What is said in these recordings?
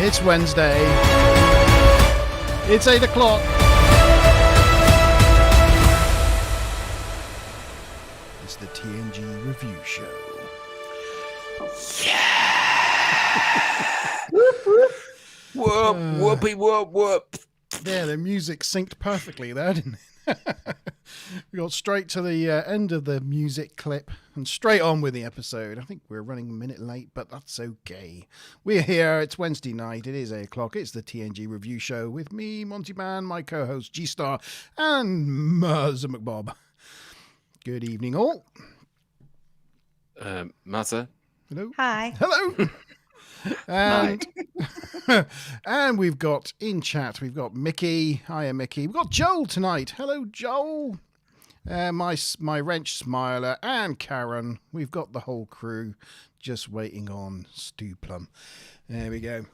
It's Wednesday. It's 8 o'clock. It's the TNG review show. Yeah! Whoop, whoop. Whoop, whoopie, whoop, whoop. Yeah, the music synced perfectly there, didn't it? We got straight to the end of the music clip and straight on with the episode. I think we're running a minute late, but that's okay. We're here. It's Wednesday night. It is 8 o'clock. It's the TNG review show with me, Monty Man, my co-host G-Star, and Mazza McBob. Good evening, all. Mazza. Hello. Hi. Hello. And and we've got in chat, we've got Mickey. Hiya, Mickey. We've got Joel tonight. Hello, Joel. My wrench smiler and Karen. We've got the whole crew just waiting on Stu Plum. There we go.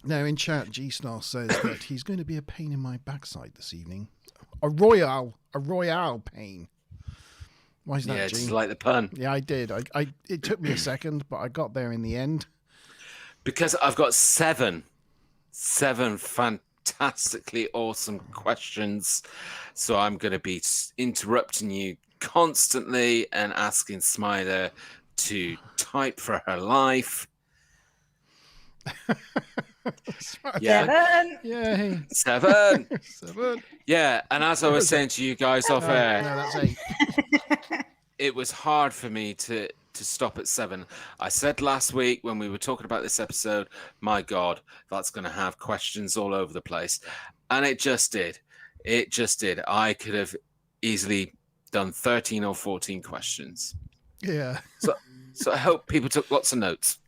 Now in chat, G-Star says that he's going to be a pain in my backside this evening. A Royale pain. Why is that, Yeah, G? just like the pun. Yeah, I did. It took me a second, but I got there in the end. Because I've got seven fantastically awesome questions. So I'm going to be interrupting you constantly and asking Smiler to type for her life. Yeah. Yay. Seven. Seven. Yeah, and as I was saying to you guys off air, No, that's 8. it was hard for me to stop at 7. I said last week when we were talking about this episode, my God, that's going to have questions all over the place. And it just did. It just did. I could have easily done 13 or 14 questions. Yeah. So I hope people took lots of notes.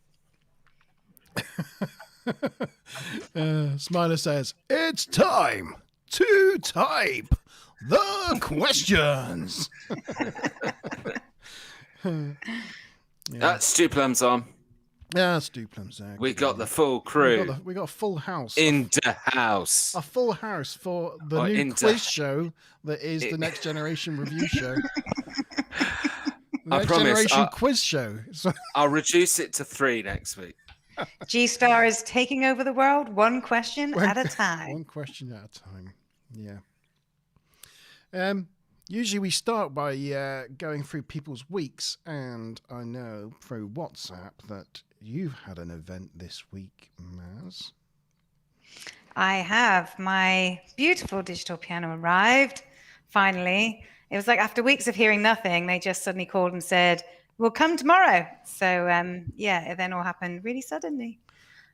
Smiler says, it's time to type the questions. That's Stu Plum's on. Yeah, Stu Plum's there. We got the full crew. We got a full house. In the house. A full house for the new quiz show that is the Next Generation review show. I promise. Generation quiz show. I'll reduce it to 3 next week. G-Star is taking over the world one question at a time. One question at a time. Yeah. Usually we start by going through people's weeks, and I know through WhatsApp that you've had an event this week, Maz. I have. My beautiful digital piano arrived, finally. It was like after weeks of hearing nothing, they just suddenly called and said, we'll come tomorrow. So, it then all happened really suddenly.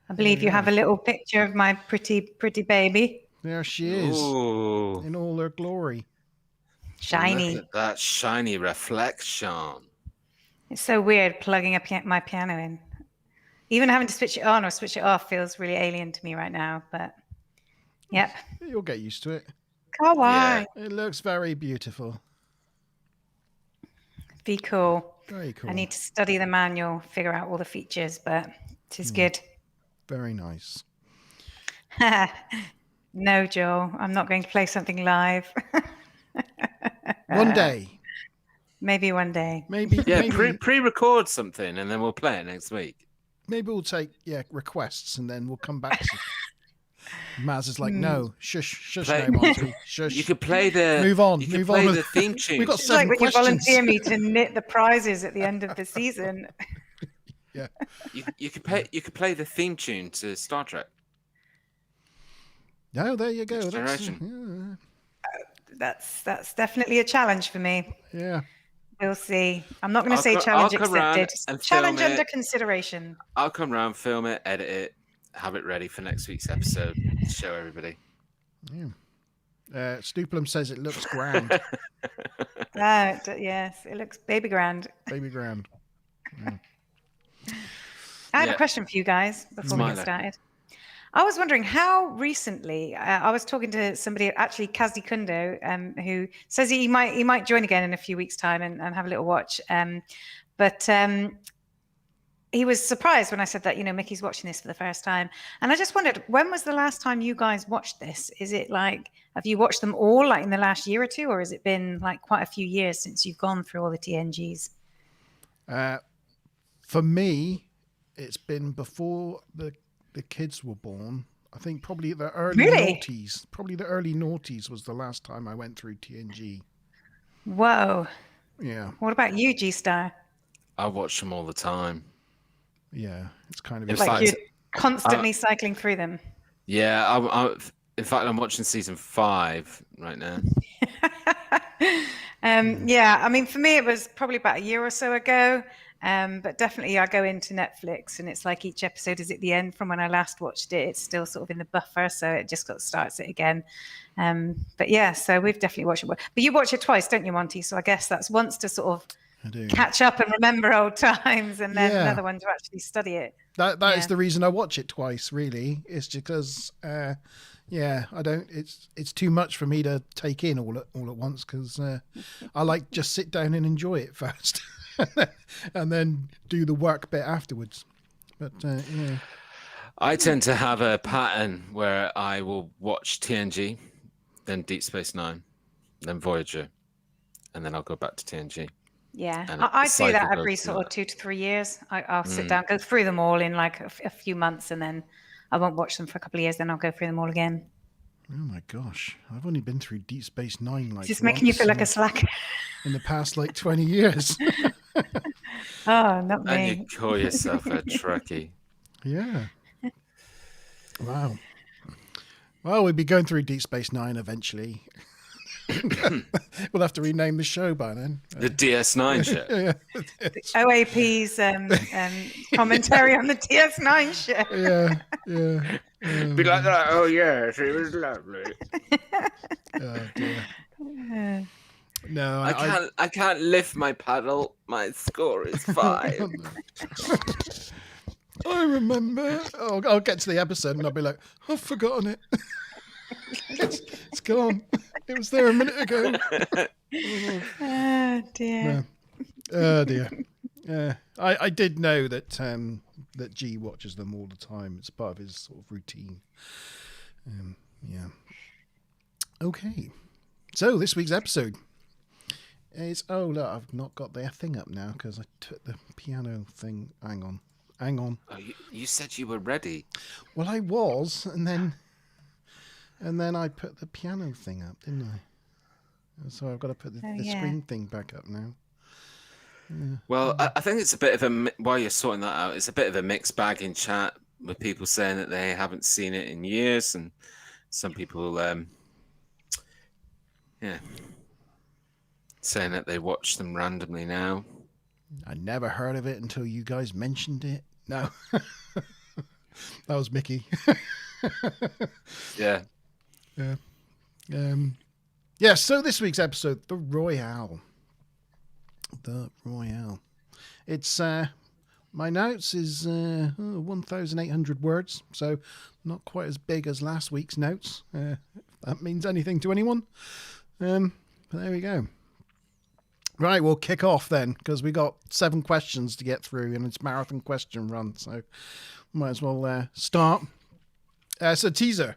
I believe you have a little picture of my pretty, pretty baby. There she is. Ooh. In all her glory. Shiny. Look at that shiny reflection. It's so weird plugging my piano in. Even having to switch it on or switch it off feels really alien to me right now. But, yep. You'll get used to it. Kawaii. Yeah. It looks very beautiful. Be cool. Very cool. I need to study the manual, figure out all the features, but it is good. Very nice. No, Joel, I'm not going to play something live. One day. Maybe one day. Maybe. Yeah, maybe, pre-record something and then we'll play it next week. maybe we'll take requests and then we'll come back to Maz is like, no, shush, Play- no, Monty, shush. You could play the Move on. You could play the theme tune. We got It's like 7 when you questions. volunteer me to knit the prizes at the end of the season. Yeah. You could play the theme tune to Star Trek. No, there you go. Next Generation. That's definitely a challenge for me. Yeah. We'll see. I'm not going to say I'll challenge come round accepted. and Challenge film it. under consideration. I'll come round, film it, edit it, have it ready for next week's episode to show everybody. Yeah. Stu Plum says it looks grand. Yes, it looks baby grand. Baby grand. Yeah. I had a question for you guys before we get started. I was wondering how recently, I was talking to somebody, actually Kazi Kundo, who says he might join again in a few weeks' time and have a little watch. But he was surprised when I said that, Mickey's watching this for the first time. And I just wondered, when was the last time you guys watched this? Is it like, have you watched them all like in the last year or two? Or has it been like quite a few years since you've gone through all the TNGs? For me, it's been before the the kids were born. I think probably the early Really? noughties. Probably the early noughties was the last time I went through TNG. Whoa. Yeah. What about you, G-Star? I watch them all the time. Yeah, it's kind of In Like fact, you're constantly cycling through them. Yeah, in fact, I'm watching season 5 right now. Yeah, I mean, for me, it was probably about a year or so ago. But definitely, I go into Netflix, and it's like each episode is at the end from when I last watched it. It's still sort of in the buffer, so it just starts it again. But yeah, so we've definitely watched it. But you watch it twice, don't you, Monty? So I guess that's once to sort of catch up and remember old times, and then another one to actually study it. That is the reason I watch it twice. Really, it's because I don't. It's too much for me to take in all at once because I like just sit down and enjoy it first, and then do the work bit afterwards. But yeah, I tend to have a pattern where I will watch TNG, then Deep Space Nine, then Voyager, and then I'll go back to TNG. Yeah, I do that every sort of 2 to 3 years. I'll sit down, go through them all in like a few months, and then I won't watch them for a couple of years. Then I'll go through them all again. Oh my gosh, I've only been through Deep Space Nine like. Is this making you feel like a slacker? In the past, like 20 years. Oh, not me. And you call yourself a Trekkie. Yeah. Wow. Well, we'll be going through Deep Space Nine eventually. We'll have to rename the show by then. The DS9 show. Yeah. OAP's commentary on the DS9 show. Yeah. Be like that. Oh yes, it was lovely. Oh dear. No, I can't lift my paddle. My score is 5. I remember. Oh, I'll get to the episode and I'll be like, I've forgotten it. It's gone. It was there a minute ago. Oh dear. Oh dear. I did know that that G watches them all the time. It's part of his sort of routine. Yeah. Okay. So this week's episode is look, I've not got their thing up now because I took the piano thing. Hang on. Oh, you said you were ready. Well, I was, and then I put the piano thing up, didn't I? So I've got to put the screen thing back up now. Yeah. Well, I think it's a bit of while you're sorting that out, it's a bit of a mixed bag in chat with people saying that they haven't seen it in years, and some people, saying that they watch them randomly now. I never heard of it until you guys mentioned it. No, that was Mickey. Yeah. So this week's episode, the Royale. It's my notes is 1,800 words, so not quite as big as last week's notes. If that means anything to anyone. But there we go. Right, we'll kick off then, because we got 7 questions to get through, and it's marathon question run, so might as well start. So teaser.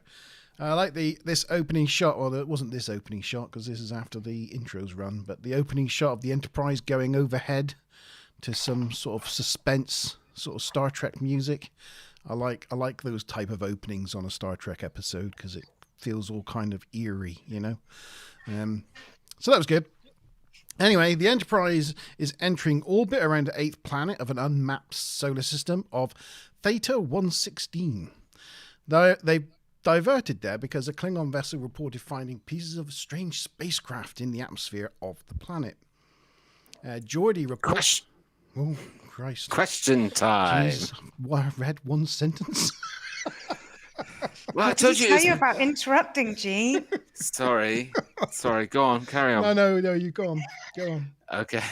I like this opening shot. Well, it wasn't this opening shot because this is after the intros run, but the opening shot of the Enterprise going overhead to some sort of suspense, sort of Star Trek music. I like those type of openings on a Star Trek episode because it feels all kind of eerie, you know. So that was good. Anyway, the Enterprise is entering orbit around the 8th planet of an unmapped solar system of Theta 116. They've diverted there because a Klingon vessel reported finding pieces of a strange spacecraft in the atmosphere of the planet. Geordi reports... Oh, Christ. Question time. Jeez, I read one sentence. Well, I told you. Tell you about interrupting, G. Sorry. Go on. Carry on. No. You go on. Okay.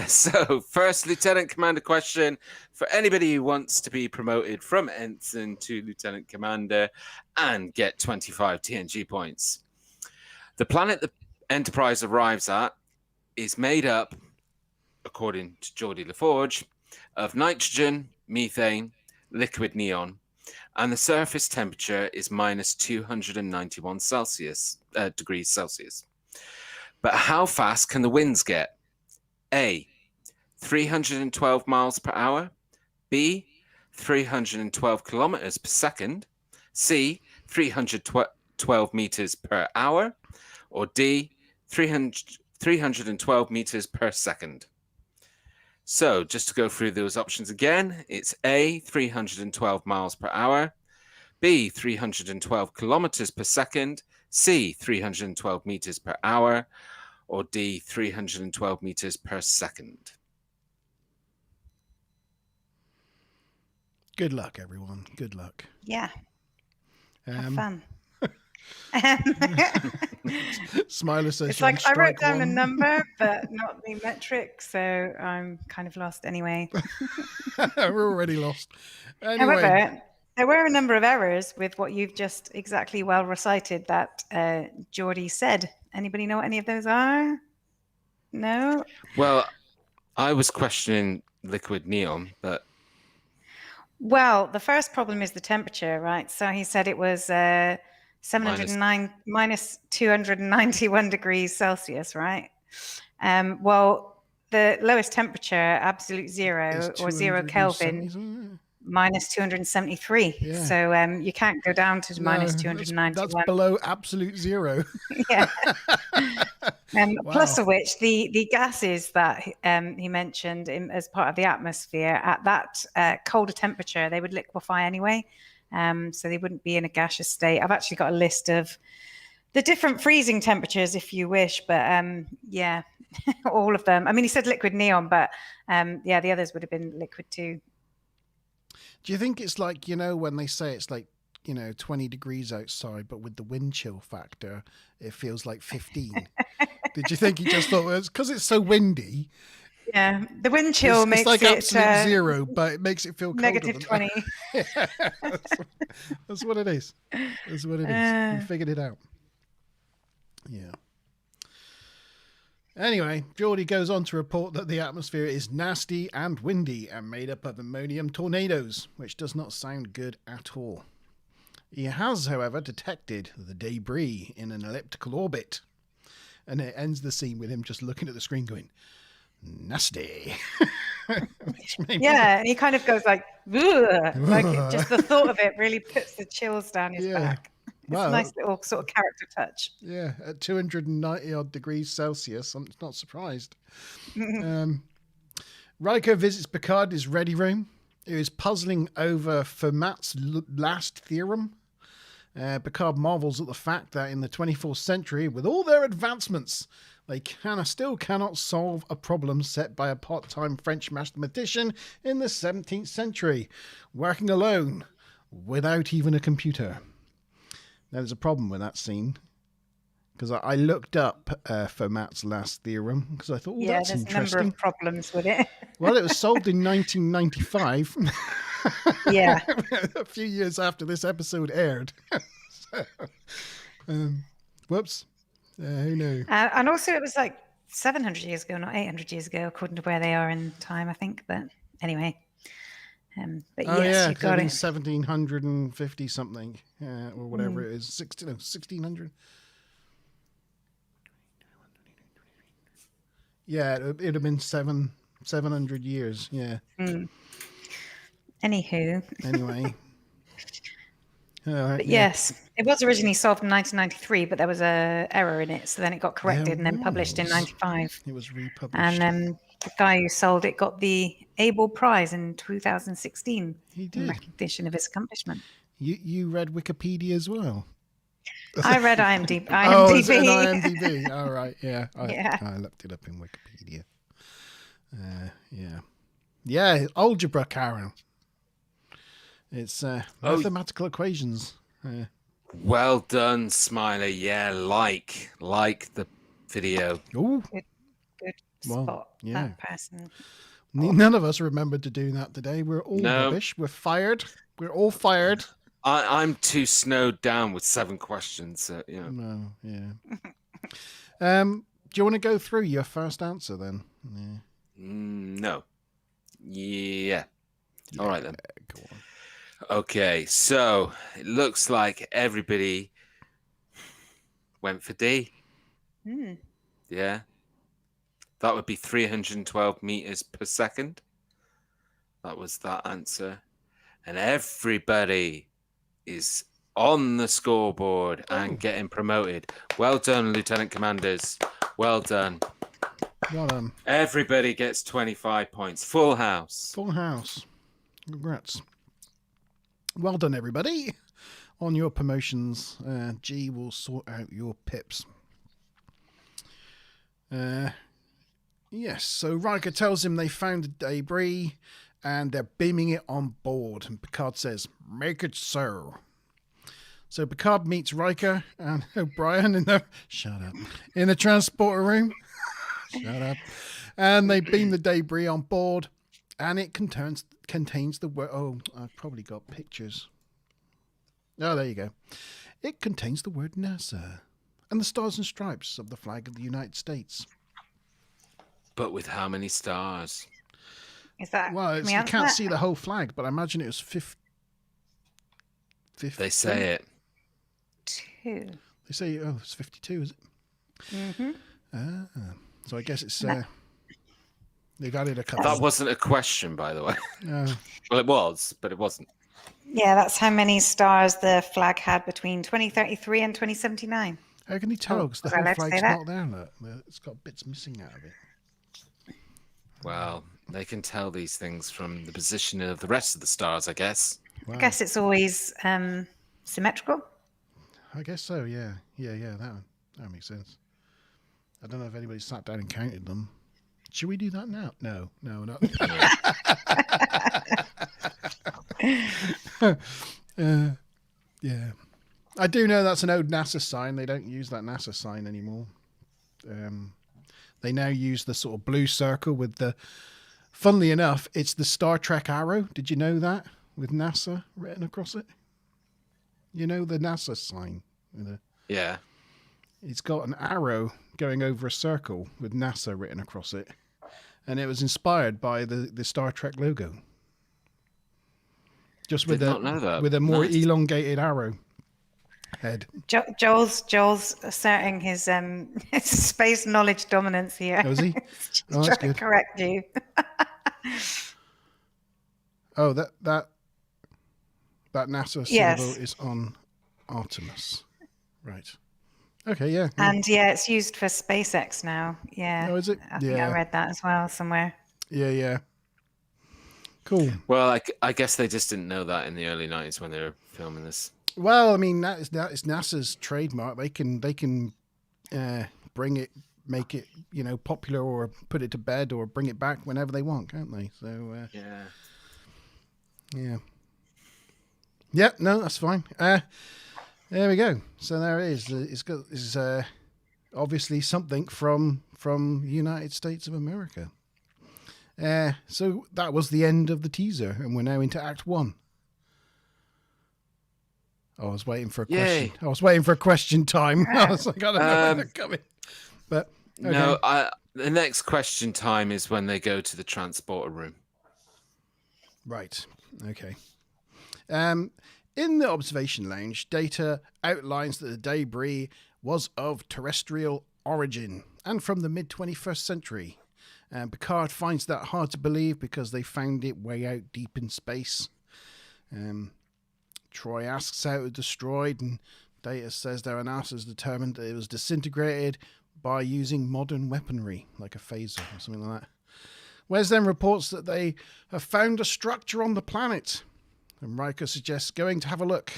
So, first Lieutenant Commander question for anybody who wants to be promoted from Ensign to Lieutenant Commander and get 25 TNG points. The planet the Enterprise arrives at is made up, according to Geordi LaForge, of nitrogen, methane, liquid neon, and the surface temperature is minus 291 degrees Celsius. But how fast can the winds get? A, 312 miles per hour. B, 312 kilometers per second, C, 312 meters per hour, or D, 312 meters per second. So just to go through those options again, it's A, 312 miles per hour, B, 312 kilometers per second, C, 312 meters per hour, or D, 312 meters per second. Good luck, everyone. Good luck. Yeah. Have fun. Smiler says it's like I wrote down a one. number, but not the metric, so I'm kind of lost anyway. We're already lost. Anyway. However, there were a number of errors with what you've just exactly well recited that Geordie said. Anybody know what any of those are? No? Well, I was questioning liquid neon, but... Well, the first problem is the temperature, right? So he said it was 709 minus 291 degrees Celsius, right? Well, the lowest temperature, absolute zero or 0 Kelvin, minus 273. Yeah. So you can't go down to minus 291. That's below absolute zero. Yeah. Wow. Plus of which the gases that he mentioned as part of the atmosphere at that colder temperature, they would liquefy anyway. So they wouldn't be in a gaseous state. I've actually got a list of the different freezing temperatures if you wish, but yeah, all of them. I mean, he said liquid neon, but yeah, the others would have been liquid too. Do you think it's like, when they say it's like, 20 degrees outside, but with the wind chill factor, it feels like 15? Did you think he just thought it was because it's so windy? Yeah, the wind chill makes like it absolute zero, but it makes it feel colder negative 20. Yeah, that's what it is. That's what it is. You figured it out. Yeah. Anyway, Geordie goes on to report that the atmosphere is nasty and windy and made up of ammonium tornadoes, which does not sound good at all. He has, however, detected the debris in an elliptical orbit. And it ends the scene with him just looking at the screen going, nasty. Yeah, and he kind of goes like, just the thought of it really puts the chills down his back. It's a nice little sort of character touch. Yeah, at 290 odd degrees Celsius, I'm not surprised. Riker visits Picard in his ready room. He is puzzling over Fermat's last theorem. Picard marvels at the fact that in the 24th century, with all their advancements, they still cannot solve a problem set by a part-time French mathematician in the 17th century, working alone, without even a computer. Now, there's a problem with that scene, because I looked up Fermat's last theorem, because I thought, that's interesting. Yeah, there's a number of problems with it. Well, it was solved in 1995. Yeah. A few years after this episode aired. Whoops. Who knew? And also it was like 700 years ago, not 800 years ago, according to where they are in time, I think. But anyway. But yes, you got it. 1750 something, or whatever it is. 1600. Yeah, it'd have been 700 years. Yeah. Anywho. Anyway. But yes, it was originally solved in 1993, but there was a error in it, so then it got corrected and then published in 95. It was republished. And the guy who sold it got the Abel Prize in 2016 he did. in recognition of his accomplishment. You read Wikipedia as well? I read IMDb. Oh, is it an IMDb? All right, yeah. I looked it up in Wikipedia. Yeah, algebra, Karen. It's mathematical equations. Well done, Smiler. Yeah, like the video. Ooh. Good spot. That person. None of us remembered to do that today. We're all rubbish. We're fired. We're all fired. I'm too snowed down with 7 questions. So, No, yeah. Do you want to go through your first answer then? Yeah. No. Yeah. All right then. Go on. Okay, so it looks like everybody went for D. Yeah. That would be 312 meters per second. That was that answer. and everybody is on the scoreboard and getting promoted. Well done, Lieutenant Commanders. Well done. Well done. Everybody gets 25 points. Full house. Full house. Congrats. Well done, everybody. On your promotions, G will sort out your pips. Yes, so Riker tells him they found the debris and they're beaming it on board. And Picard says, "Make it so." So Picard meets Riker and O'Brien in the in the transporter room. Shut up. And they beam the debris on board, and it contains the word. Oh, I've probably got pictures. Oh, there you go. It contains the word NASA and the stars and stripes of the flag of the United States. But with how many stars? Is that? Well, you can't see the whole flag, but I imagine it was 50. They say it. 2. They say, it's 52, is it? Mm-hmm. So I guess it's they've added a couple. That wasn't a question, by the way. Well, it was, but it wasn't. Yeah, that's how many stars the flag had between 2033 and 2079. How can you tell? Because the whole flag's not there. Look. It's got bits missing out of it. Well, they can tell these things from the position of the rest of the stars, I guess. Wow. I guess it's always symmetrical. I guess so, yeah. That makes sense. I don't know if anybody sat down and counted them. Should we do that now? No, not. Yeah. I do know that's an old NASA sign. They don't use that NASA sign anymore. They now use the sort of blue circle with the... Funnily enough, it's the Star Trek arrow. Did you know that? With NASA written across it? You know the NASA sign? Yeah. It's got an arrow going over a circle with NASA written across it. And it was inspired by the Star Trek logo. Just with a more elongated arrow head. Joel's asserting his space knowledge dominance here. Oh, is he? Oh, that's good. Correct you. Oh, that NASA symbol is on Artemis. Right. Okay, yeah. And it's used for SpaceX now. Yeah. Oh, is it? I think I read that as well somewhere. Yeah. Cool. Well, I guess they just didn't know that in the early 90s when they were filming this. Well, I mean, that is NASA's trademark. They can bring it, make it, popular, or put it to bed, or bring it back whenever they want, can't they? So yeah. Yep. No, that's fine. There we go. So there it is. It's obviously something from United States of America. So that was the end of the teaser, and we're now into Act 1. I was waiting for a question. Yay. I was waiting for a question time. I was like, I don't know when they're coming. But okay. No, the next question time is when they go to the transporter room. Right. Okay. In the observation lounge, Data outlines that the debris was of terrestrial origin and from the mid-21st century. Picard finds that hard to believe because they found it way out deep in space. Troy asks how it was destroyed, and Data says their analysis determined that it was disintegrated by using modern weaponry, like a phaser or something like that. Wes then reports that they have found a structure on the planet, and Riker suggests going to have a look.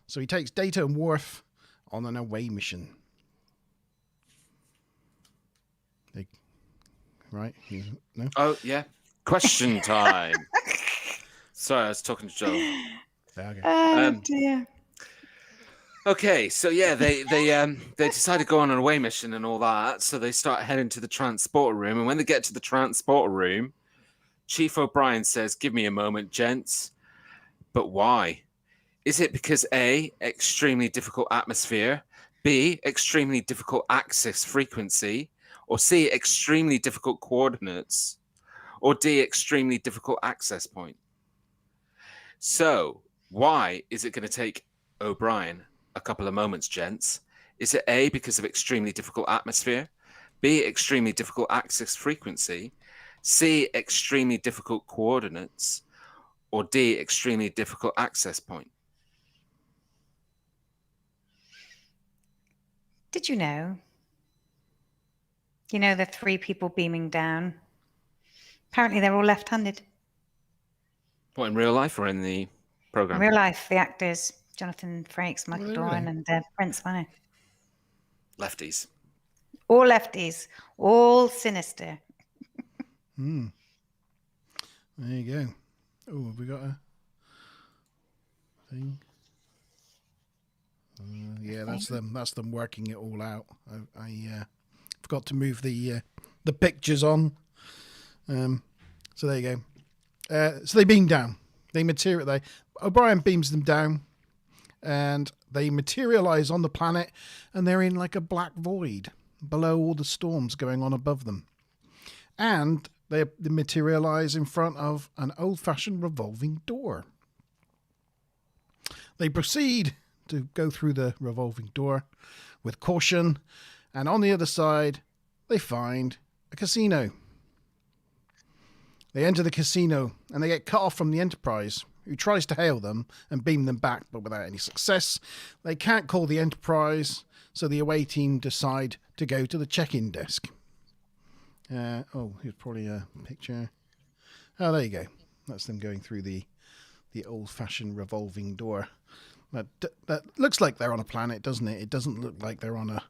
So he takes Data and Worf on an away mission. Right? No? Oh, yeah. Question time. Sorry, I was talking to Joel. Okay. Oh, dear. Okay, so yeah, they decide to go on an away mission and all that. So they start heading to the transporter room, and when they get to the transporter room, Chief O'Brien says, "Give me a moment, gents." But why? Is it because A, extremely difficult atmosphere, B, extremely difficult axis frequency, or C, extremely difficult coordinates, or D, extremely difficult access point? So why is it going to take O'Brien a couple of moments, gents? Is it A, because of extremely difficult atmosphere, B, extremely difficult axis frequency, C, extremely difficult coordinates, or D, extremely difficult access point? Did you know? You know the 3 people beaming down? Apparently they're all left-handed. What, in real life or in the program? In real life, the actors, Jonathan Frakes, Michael Doran, really? and Brent Spiner. Lefties. All lefties, all sinister. There you go. Oh, have we got a thing? Yeah, that's them. That's them working it all out. I forgot to move the pictures on. So there you go. So they beam down. O'Brien beams them down, and they materialize on the planet, and they're in like a black void below all the storms going on above them. And they materialize in front of an old-fashioned revolving door. They proceed to go through the revolving door with caution, and on the other side, they find a casino. They enter the casino, and they get cut off from the Enterprise, who tries to hail them and beam them back, but without any success. They can't call the Enterprise, so the away team decide to go to the check-in desk. Here's probably a picture. Oh, there you go. That's them going through the old-fashioned revolving door. That looks like they're on a planet, doesn't it? It doesn't look like they're on a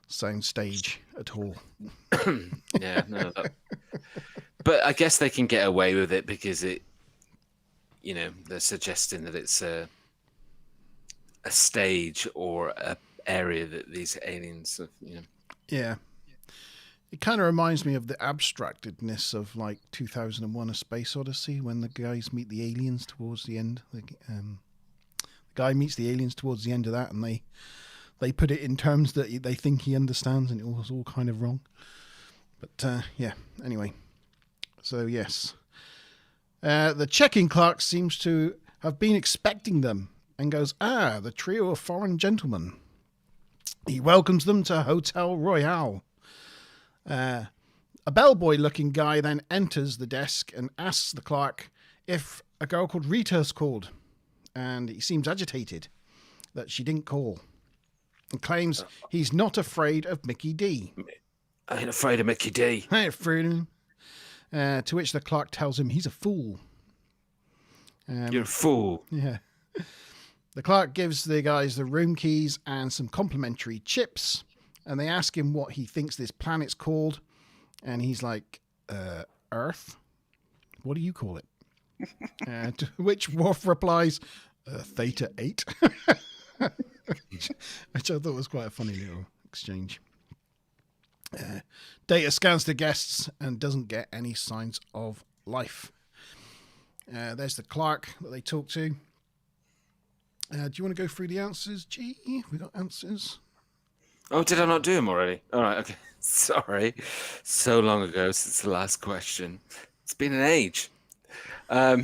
sound stage at all. Yeah, no. But I guess they can get away with it because they're suggesting that it's a stage or a area that these aliens have, Yeah. It kind of reminds me of the abstractedness of like 2001: A Space Odyssey, when the guys meet the aliens towards the end. The guy meets the aliens towards the end of that, and they put it in terms that they think he understands, and it was all kind of wrong. But yeah, anyway. So yes, the check-in clerk seems to have been expecting them and goes, the trio of foreign gentlemen. He welcomes them to Hotel Royale. A bellboy-looking guy then enters the desk and asks the clerk if a girl called Rita's called, and he seems agitated that she didn't call, and claims he's not afraid of Mickey D. I ain't afraid of Mickey D. I ain't afraid of him. To which the clerk tells him he's a fool. You're a fool. Yeah. The clerk gives the guys the room keys and some complimentary chips, and they ask him what he thinks this planet's called, and he's like, Earth? What do you call it? To which Worf replies, Theta 8. Which I thought was quite a funny little exchange. Data scans the guests and doesn't get any signs of life. There's the clerk that they talk to. Do you want to go through the answers, G? We got answers. Oh, did I not do them already? All right, okay. Sorry. So long ago since the last question. It's been an age. Why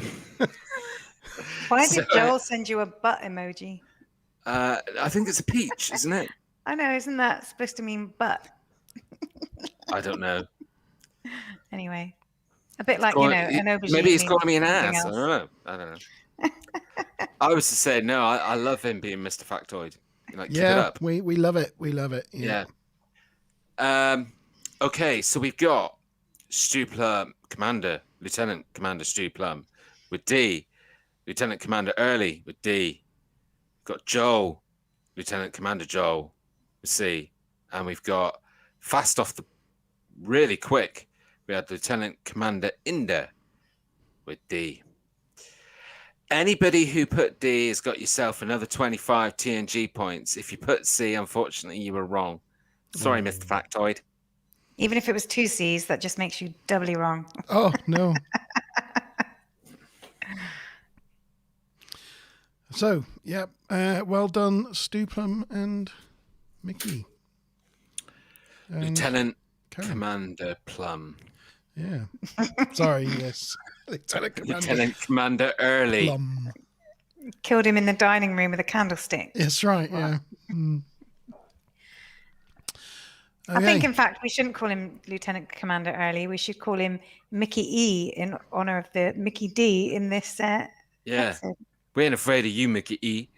did Joel send you a butt emoji? I think it's a peach, isn't it? I know, isn't that supposed to mean butt? I don't know. Anyway, a bit like, an aubergine. Maybe he's calling me an ass. Else. I don't know. I was to say, no, I love him being Mr. Factoid. Keep it up. we love it. We love it. Yeah. Okay, so we've got Stu Plum, Lieutenant Commander Stu Plum with D. Lieutenant Commander Early with D. We've got Joel, Lieutenant Commander Joel with C. And we've got fast off the really quick, we had Lieutenant Commander Inder with D. Anybody who put D has got yourself another 25 TNG points. If you put C, unfortunately, you were wrong. Sorry, Mr. Factoid. Even if it was 2 C's, that just makes you doubly wrong. Oh, no. So, yeah, well done, Stu Plum and Mickey. And Lieutenant Karen. Commander Plum. Yeah. Sorry, yes. Lieutenant Commander Early. Plum. Killed him in the dining room with a candlestick. That's right, yeah. Mm. Okay. I think, in fact, we shouldn't call him Lieutenant Commander Early. We should call him Mickey E in honor of the Mickey D in this Yeah. Excellent. We ain't afraid of you, Mickey E.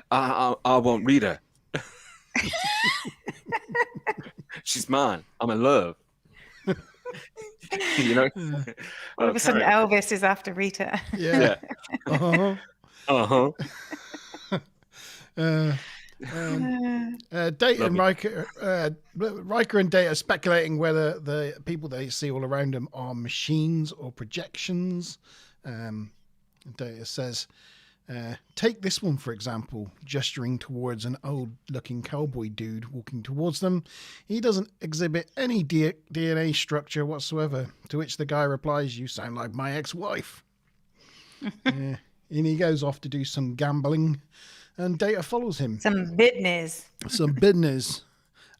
I won't read her. She's mine. I'm in love. You know? All of a sudden, Elvis is after Rita. Yeah. Uh-huh. Uh-huh. Data and Riker and Data speculating whether the people they see all around them are machines or projections. Data says, take this one, for example, gesturing towards an old-looking cowboy dude walking towards them. He doesn't exhibit any DNA structure whatsoever, to which the guy replies, you sound like my ex-wife. And he goes off to do some gambling, and Data follows him. Some business. Some business.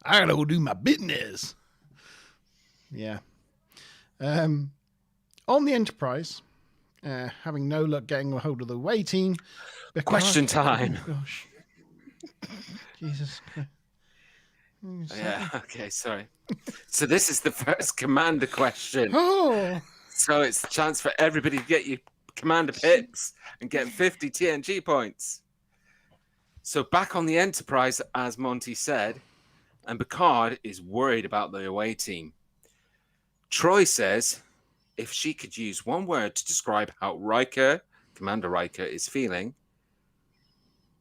I gotta go do my business. Yeah. On the Enterprise, having no luck getting a hold of the away team. Question time. Oh, gosh. Jesus Christ. Yeah, okay, sorry. So this is the first Commander question. Oh. So it's the chance for everybody to get your Commander picks and get 50 TNG points. So back on the Enterprise, as Monty said, and Picard is worried about the away team. Troy says if she could use one word to describe how Commander Riker, is feeling,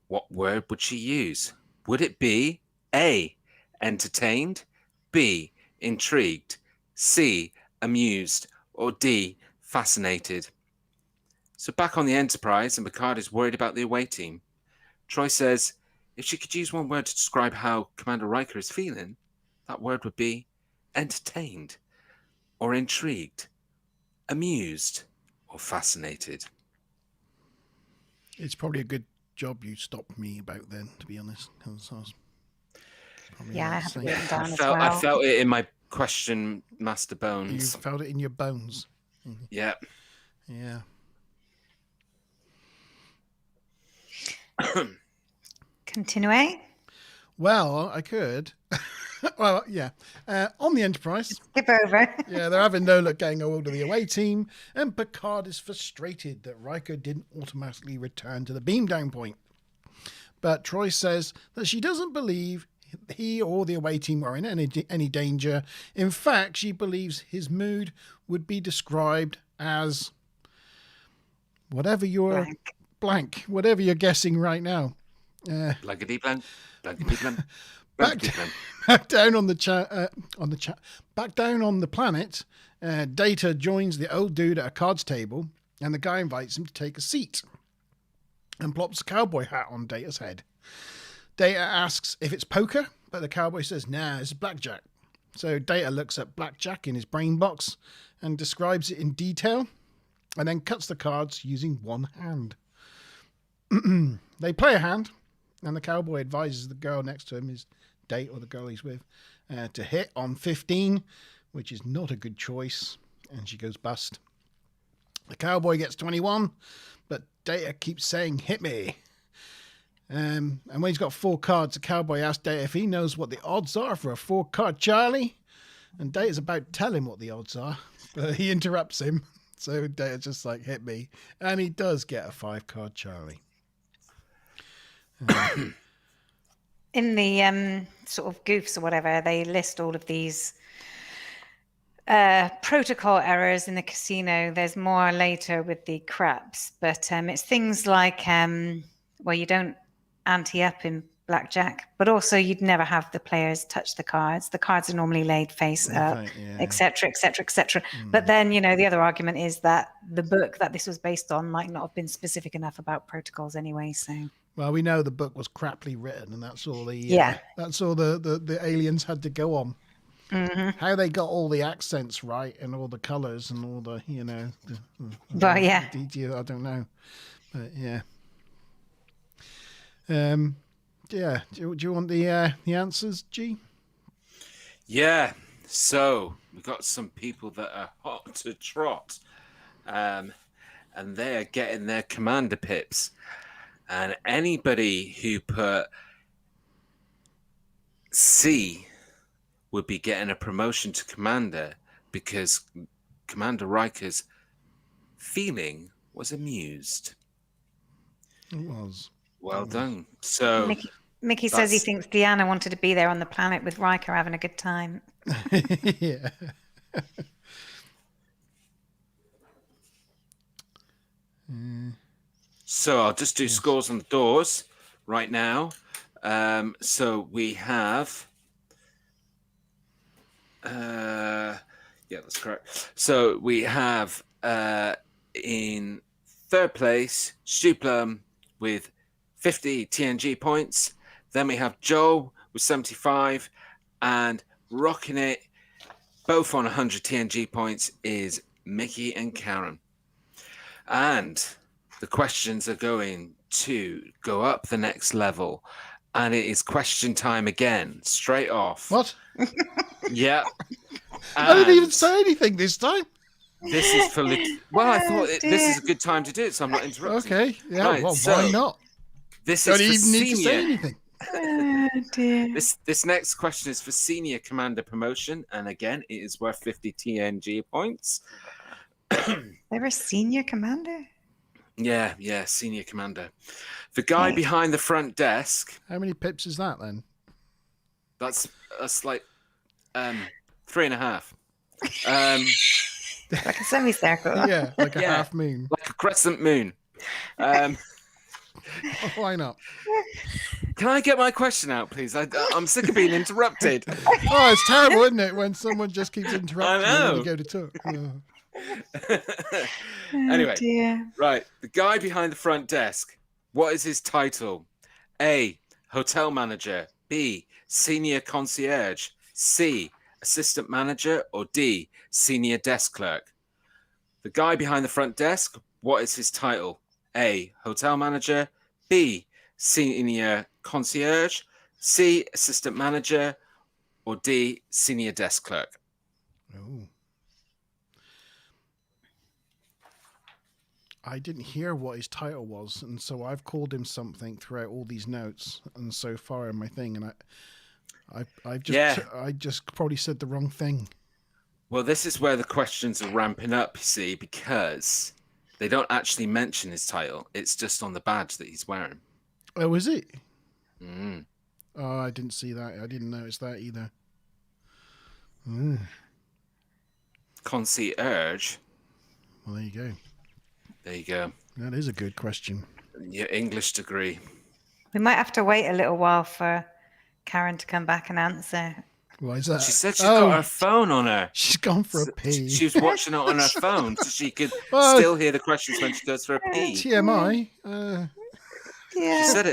what word would she use? Would it be A, entertained, B, intrigued, C, amused, or D, fascinated? So back on the Enterprise, and Picard is worried about the away team. Troy says if she could use one word to describe how Commander Riker is feeling, that word would be entertained, or intrigued, amused, or fascinated. It's probably a good job you stopped me about then, to be honest. Because I was I have it written down as well. I felt it in my question master bones. You felt it in your bones. Yeah. Yeah. Continue. Well, I could. Well, yeah. On the Enterprise. Skip over. Yeah, they're having no luck getting hold of the away team, and Picard is frustrated that Riker didn't automatically return to the beam down point. But Troy says that she doesn't believe he or the away team are in any danger. In fact, she believes his mood would be described as whatever you're whatever you're guessing right now. Blankety blank, blankety blank. Back down on the back down on the planet, Data joins the old dude at a cards table, and the guy invites him to take a seat and plops a cowboy hat on Data's head. Data asks if it's poker, but the cowboy says, nah, it's blackjack. So Data looks at blackjack in his brain box and describes it in detail, and then cuts the cards using one hand. They play a hand, and the cowboy advises the girl next to him, his date or the girl he's with, to hit on 15, which is not a good choice, and she goes bust. The cowboy gets 21, but Data keeps saying, hit me. And when he's got 4 cards, the cowboy asks Data if he knows what the odds are for a 4-card Charlie, and Data's about to tell him what the odds are, but he interrupts him, so Data's just like, hit me, and he does get a 5-card Charlie. In the sort of goofs or whatever, they list all of these protocol errors in the casino. There's more later with the craps, but it's things like where you don't ante up in blackjack, but also you'd never have the players touch the cards. The cards are normally laid face up, etc., etc., etc. But then, you know, the other argument is that the book that this was based on might not have been specific enough about protocols anyway, so... Well, we know the book was craply written, and that's all the that's all the aliens had to go on. Mm-hmm. How they got all the accents right and all the colours and all the detail, I don't know, but yeah. Do you want the answers, G? Yeah. So we've got some people that are hot to trot, and they are getting their commander pips. And anybody who put C would be getting a promotion to commander, because Commander Riker's feeling was amused. It was. Well done. So Mickey says he thinks Deanna wanted to be there on the planet with Riker having a good time. Yeah. So I'll just do scores on the doors right now. So we have... yeah, that's correct. So we have in third place, Stu Plum with 50 TNG points. Then we have Joel with 75, and rocking it both on 100 TNG points is Mickey and Karen. And the questions are going to go up the next level, and it is question time again, straight off. What? Yeah. I didn't even say anything this time. This is for... Well, I thought this is a good time to do it, so I'm not interrupting. Okay. Yeah, Right, well, so why not? This Don't is for even need to say senior. anything. Oh, dear. This next question is for senior commander promotion, and again, it is worth 50 TNG points. They're a senior commander? Yeah, senior commander. The guy behind the front desk. How many pips is that then? That's like 3.5. Like a semicircle. Yeah, like a half moon. Like a crescent moon. Why not? Can I get my question out, please? I'm sick of being interrupted. Oh, it's terrible, isn't it, when someone just keeps interrupting you when know. you go to talk. Oh. Anyway, dear. right. The guy behind the front desk. What is his title? A, hotel manager. B, senior concierge. C, assistant manager. Or D, senior desk clerk. The guy behind the front desk. What is his title? A, hotel manager. B, senior concierge. C, assistant manager. Or D, senior desk clerk. Oh. I didn't hear what his title was, and so I've called him something throughout all these notes and so far in my thing, and I just probably said the wrong thing. Well, this is where the questions are ramping up, you see, because they don't actually mention his title. It's just on the badge that he's wearing. Oh, is it? Mm. Oh, I didn't see that. I didn't notice that either. Concierge. Well, there you go. There you go. That is a good question. Your English degree. We might have to wait a little while for Karen to come back and answer. Why is that? She said she's got her phone on her. She's gone for a pee. She was watching it on her phone so she could still hear the questions when she goes for a pee. TMI. Yeah.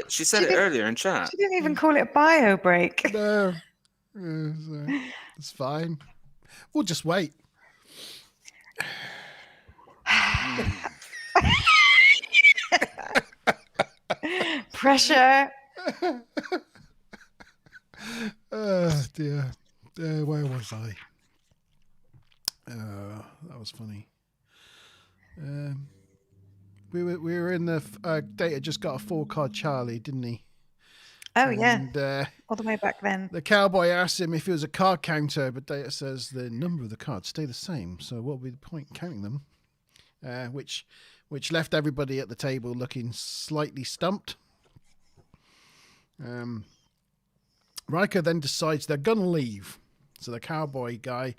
She said it earlier in chat. She didn't even call it a bio break. No. It's fine. We'll just wait. Pressure. Oh dear. Where was I? That was funny. We were in the Data just got a 4-card Charlie, didn't he? Oh, yeah. And, all the way back then. The cowboy asked him if it was a card counter, but Data says the number of the cards stay the same. So what would be the point in counting them? Which left everybody at the table looking slightly stumped. Riker then decides they're going to leave. So the cowboy guy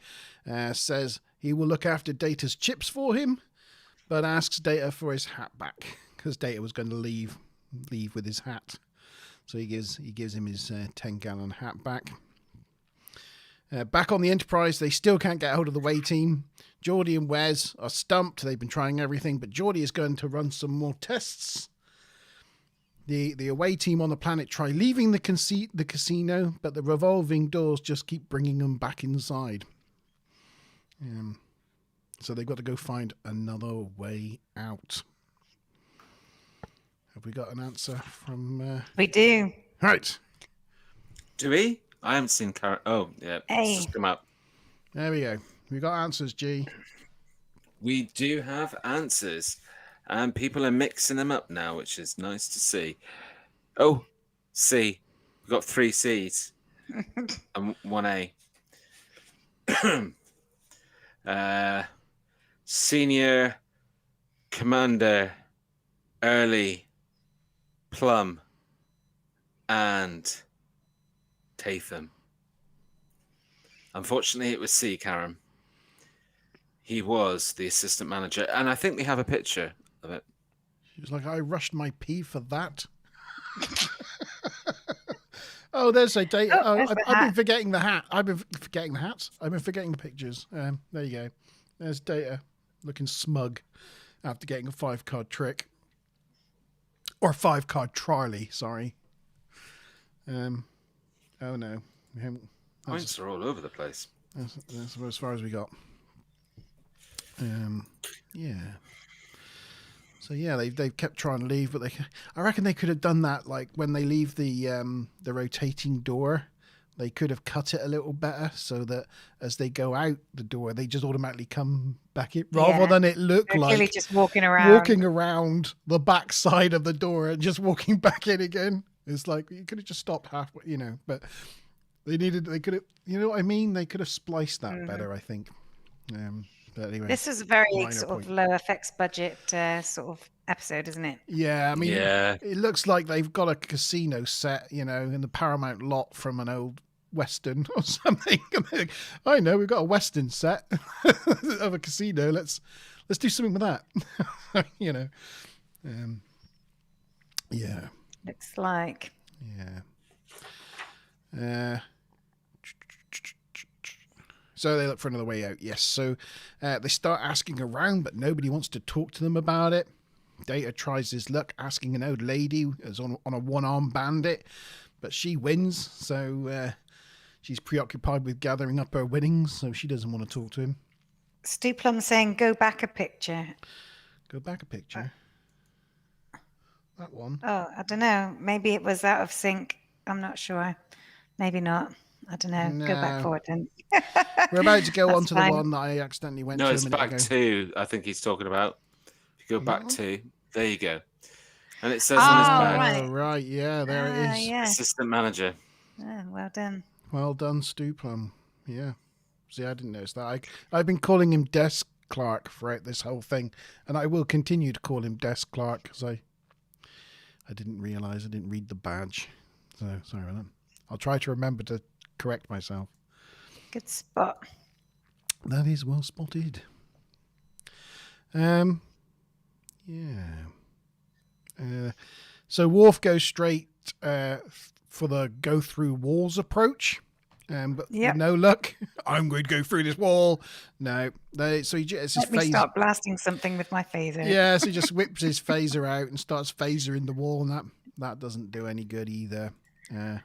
says he will look after Data's chips for him, but asks Data for his hat back because Data was going to leave with his hat. So he gives him his 10-gallon hat back. Back on the Enterprise, they still can't get hold of the way team. Geordi and Wes are stumped. They've been trying everything, but Geordi is going to run some more tests. The away team on the planet try leaving the casino, but the revolving doors just keep bringing them back inside. So they've got to go find another way out. Have we got an answer from... We do. Right. Do we? I haven't seen Karen. Oh, yeah. Hey. It's just come up. There we go. We got answers, G. We do have answers. And people are mixing them up now, which is nice to see. Oh, C. We've got 3 C's and 1 A. Senior Commander Early, Plum, and Tatham. Unfortunately, it was C. Karen. He was the assistant manager, and I think they have a picture of it. She was like, I rushed my pee for that. Oh, there's a date. I've been forgetting the hat. I've been forgetting the hats. I've been forgetting the pictures. There you go. There's Data looking smug after getting a 5-card trick. Or 5-card Charlie, sorry. Oh no. Points are all over the place. That's as far as we got. Yeah. So yeah, they've kept trying to leave, but I reckon they could have done that like when they leave the rotating door. They could have cut it a little better so that as they go out the door, they just automatically come back in, rather than it look They're like really just walking around the back side of the door and just walking back in again. It's like you could have just stopped halfway, but they could have, you know what I mean? They could have spliced that better, I think. But anyway, this is a very sort of low effects budget sort of episode, isn't it? Yeah, I mean, it looks like they've got a casino set, in the Paramount lot from an old Western or something. I know we've got a Western set of a casino. Let's do something with that. Yeah. Looks like. Yeah. So they look for another way out, yes. So they start asking around, but nobody wants to talk to them about it. Data tries his luck asking an old lady who's on a one-arm bandit, but she wins. So she's preoccupied with gathering up her winnings, so she doesn't want to talk to him. Stu Plum saying, go back a picture. Go back a picture? That one? Oh, I don't know. Maybe it was out of sync. I'm not sure. Maybe not. I don't know. No. Go back forward then. We're about to go on to the one that I accidentally went to a minute ago. No, it's back 2, I think he's talking about. If you go back 2, there you go. And it says on his badge. Oh, right. Yeah, there it is. Yeah. Assistant manager. Oh, well done. Well done, Stu Plum. Yeah. See, I didn't notice that. I've been calling him Desk Clerk throughout this whole thing, and I will continue to call him Desk Clerk because I didn't realise I didn't read the badge. So, sorry about that. I'll try to remember to correct myself. Good spot. That is well spotted. Yeah. So Worf goes straight for the go through walls approach, but with no luck. I'm going to go through this wall. No, so he just Let me start blasting something with my phaser. Yeah, so he just whips his phaser out and starts phasering the wall, and that doesn't do any good either.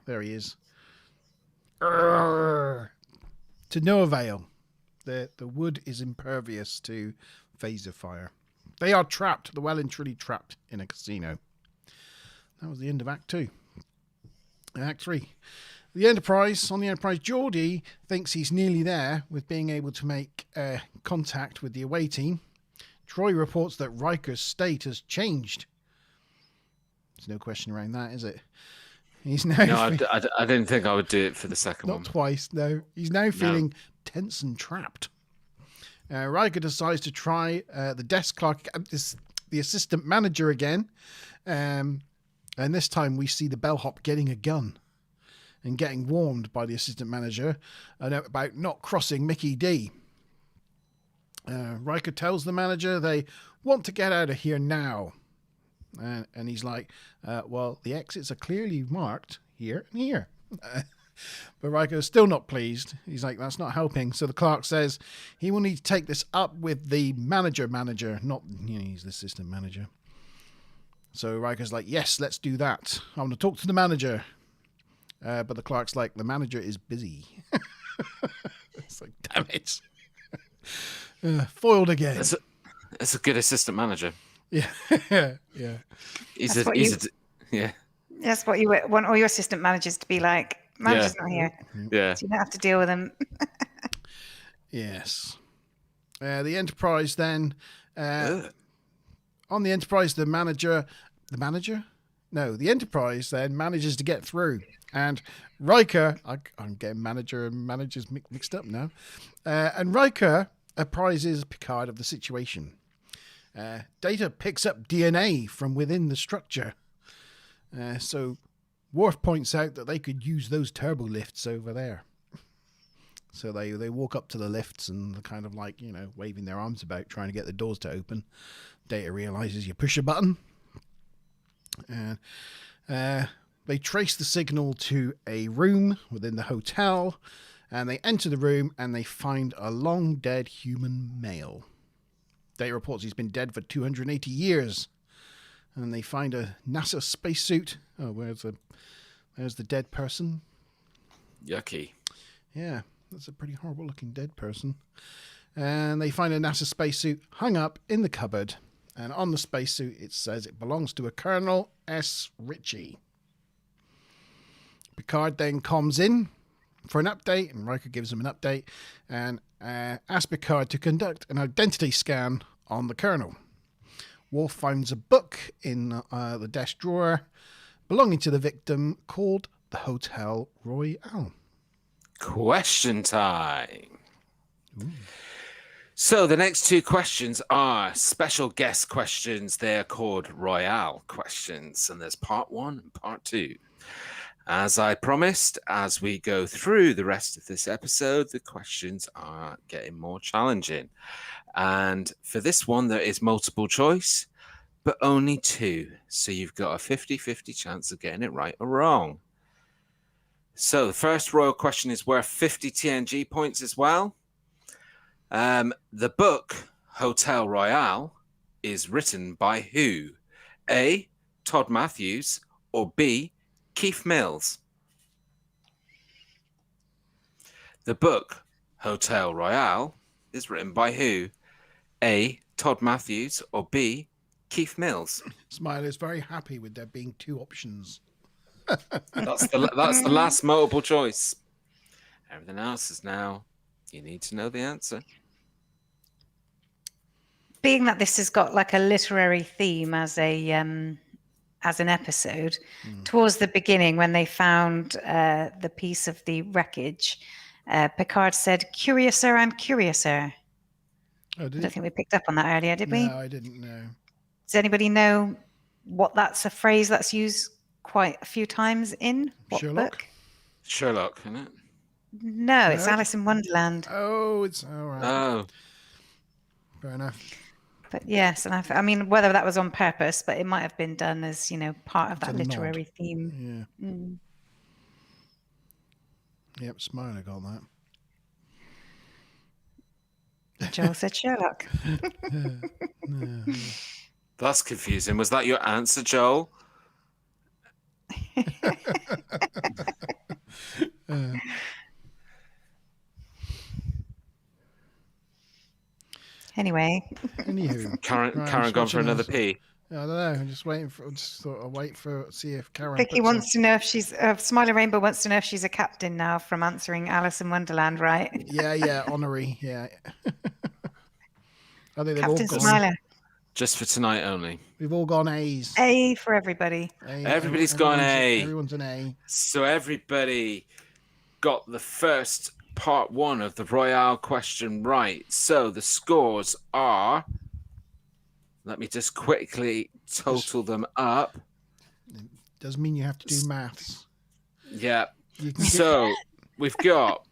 There he is. To no avail. The wood is impervious to phaser fire. They are trapped, the well and truly trapped in a casino. That was the end of Act 2. Act 3. On the Enterprise, Geordi thinks he's nearly there with being able to make contact with the away team. Troy reports that Riker's state has changed. There's no question around that, is it? He's now. No, I didn't think I would do it for the second one. Not twice, no. He's now feeling tense and trapped. Riker decides to try the desk clerk, the assistant manager again. And this time we see the bellhop getting a gun and getting warned by the assistant manager about not crossing Mickey D. Riker tells the manager they want to get out of here now. And he's like, well, the exits are clearly marked here and here. But Riker's still not pleased. He's like, that's not helping. So the clerk says he will need to take this up with the manager, not, he's the assistant manager. So Riker's like, yes, let's do that. I want to talk to the manager. But the clerk's like, the manager is busy. It's like, damn it. Foiled again. That's a good assistant manager. Yeah. Yeah. That's what you want all your assistant managers to be like. Manager's not here. Yeah. So you don't have to deal with them. Yes. The Enterprise then. On the Enterprise, the Enterprise then manages to get through. And Riker, I'm getting manager and managers mixed up now. And Riker apprises Picard of the situation. Data picks up DNA from within the structure. So Worf points out that they could use those turbo lifts over there. So they walk up to the lifts and they're kind of like, waving their arms about, trying to get the doors to open. Data realizes you push a button. And they trace the signal to a room within the hotel. And they enter the room and they find a long dead human male. Data reports he's been dead for 280 years. And they find a NASA spacesuit. Oh, there's the dead person. Yucky. Yeah, that's a pretty horrible looking dead person. And they find a NASA spacesuit hung up in the cupboard. And on the spacesuit it says it belongs to a Colonel S. Ritchie. Picard then comms in for an update, and Riker gives him an update and asks Picard to conduct an identity scan on the Colonel. Worf finds a book in the desk drawer belonging to the victim called the Hotel Royale. Question time. Ooh. So the next two questions are special guest questions. They're called Royale questions, and there's part 1 and part 2. As I promised, as we go through the rest of this episode, the questions are getting more challenging. And for this one, there is multiple choice, but only 2. So you've got a 50-50 chance of getting it right or wrong. So the first royal question is worth 50 TNG points as well. The book, Hotel Royale, is written by who? A, Todd Matthews, or B, Keith Mills? The book, Hotel Royale, is written by who? A, Todd Matthews, or B, Keith Mills? Smile is very happy with there being 2 options. That's the last multiple choice. Everything else is now, you need to know the answer. Being that this has got like a literary theme as an episode, towards the beginning when they found the piece of the wreckage, Picard said "curiouser and curiouser." Oh, I don't think we picked up on that earlier, did we? No, I didn't know. Does anybody know what that's a phrase that's used quite a few times in what Sherlock? book? Sherlock, isn't it? No, it's Alice in Wonderland. Oh, it's all right. Oh. Fair enough. But yes, and I mean, whether that was on purpose, but it might have been done as, part of that literary theme. Yeah. Mm. Yep, Smiler got that. Joel said Sherlock. That's confusing. Was that your answer, Joel? Anywho, Karen gone for another pee. I don't know. I'm just waiting for. Just thought I'll wait for see if Karen. Vicky wants to know if she's Smiler Rainbow wants to know if she's a captain now from answering Alice in Wonderland, right? Yeah, honorary. Yeah. I think Captain Smiler. Just for tonight only. We've all gone A's. A for everybody. Everybody's gone A. Everyone's an A. So everybody got the first part 1 of the Royale question right. So the scores are, let me just quickly total them up. Doesn't mean you have to do maths. Yeah. So we've got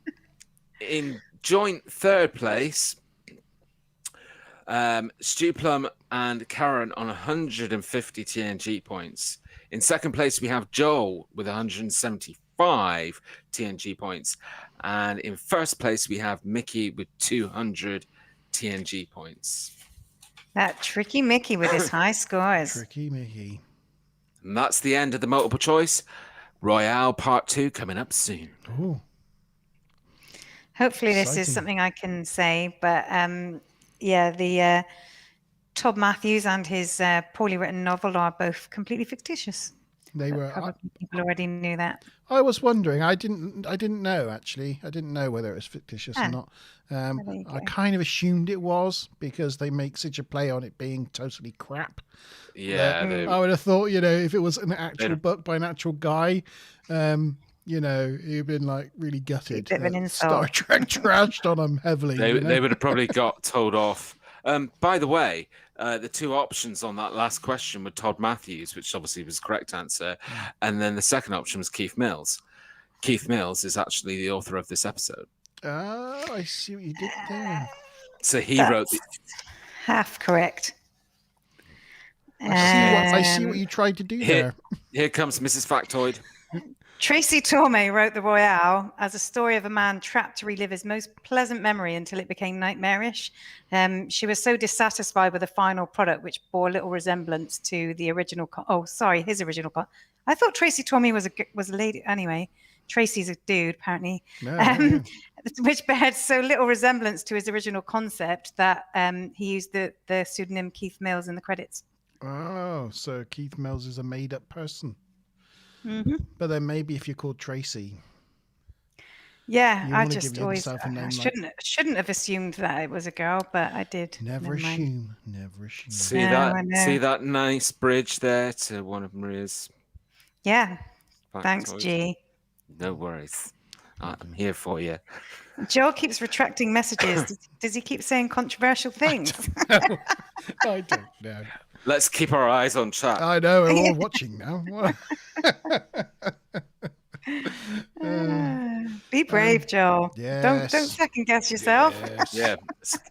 in joint third place, Stu Plum and Karen on 150 TNG points. In second place, we have Joel with 175 TNG points. And in first place, we have Mickey with 200 TNG points. That tricky Mickey with his high scores. Tricky Mickey. And that's the end of the multiple choice. Royale Part 2 coming up soon. Oh. Hopefully this is something I can say, but the Todd Matthews and his poorly written novel are both completely fictitious. They were. People already knew that. I was wondering. I didn't know actually. I didn't know whether it was fictitious or not. I kind of assumed it was because they make such a play on it being totally crap. Yeah. I would have thought, if it was an actual book by an actual guy, he'd been like really gutted. Bit of an insult. Star Trek trashed on him heavily. They would have probably got told off By the way, the two options on that last question were Todd Matthews, which obviously was the correct answer, and then the second option was Keith Mills. Keith Mills is actually the author of this episode. Oh, I see what you did there. So he wrote the... half correct. I see what you tried to do there. Here comes Mrs. Factoid. Tracy Torme wrote the Royale as a story of a man trapped to relive his most pleasant memory until it became nightmarish. She was so dissatisfied with the final product, which bore little resemblance to the original. His original. I thought Tracy Torme was a lady. Anyway, Tracy's a dude, apparently. No. Which bears so little resemblance to his original concept that he used the pseudonym Keith Mills in the credits. Oh, so Keith Mills is a made-up person. Mm-hmm. But then maybe if you're called Tracy. Yeah, you I wanna just give always yourself a name shouldn't have assumed that it was a girl, but I did. Never assume. See that nice bridge there to one of Maria's. Yeah. Factoids? Thanks, G. No worries. I'm here for you. Joel keeps retracting messages. Does he keep saying controversial things? I don't know. Let's keep our eyes on chat. I know, we're all watching now. Be brave, Joel. Yes. Don't second guess yourself. Yes. Yeah,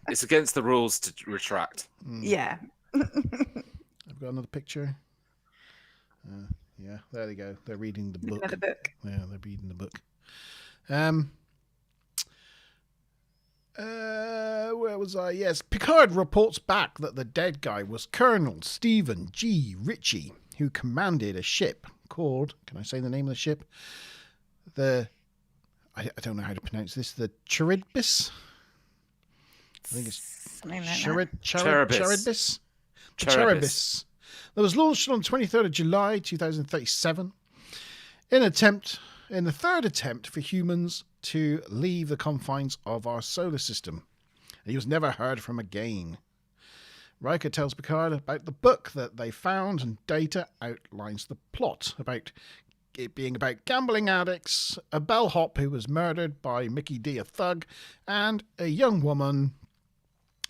it's against the rules to retract. Yeah. I've got another picture. Yeah, there they go. They're reading the book. Another book. Yeah, they're reading the book. Where was I? Yes, Picard reports back that the dead guy was Colonel Stephen G. Ritchie, who commanded a ship called, can I say the name of the ship? I don't know how to pronounce this, the Charybdis? I think it's Charybdis. Charybdis. That was launched on 23rd of July 2037 in the third attempt for humans to leave the confines of our solar system. He was never heard from again. Riker tells Picard about the book that they found, and Data outlines the plot about it being about gambling addicts, a bellhop who was murdered by Mickey D, a thug, and a young woman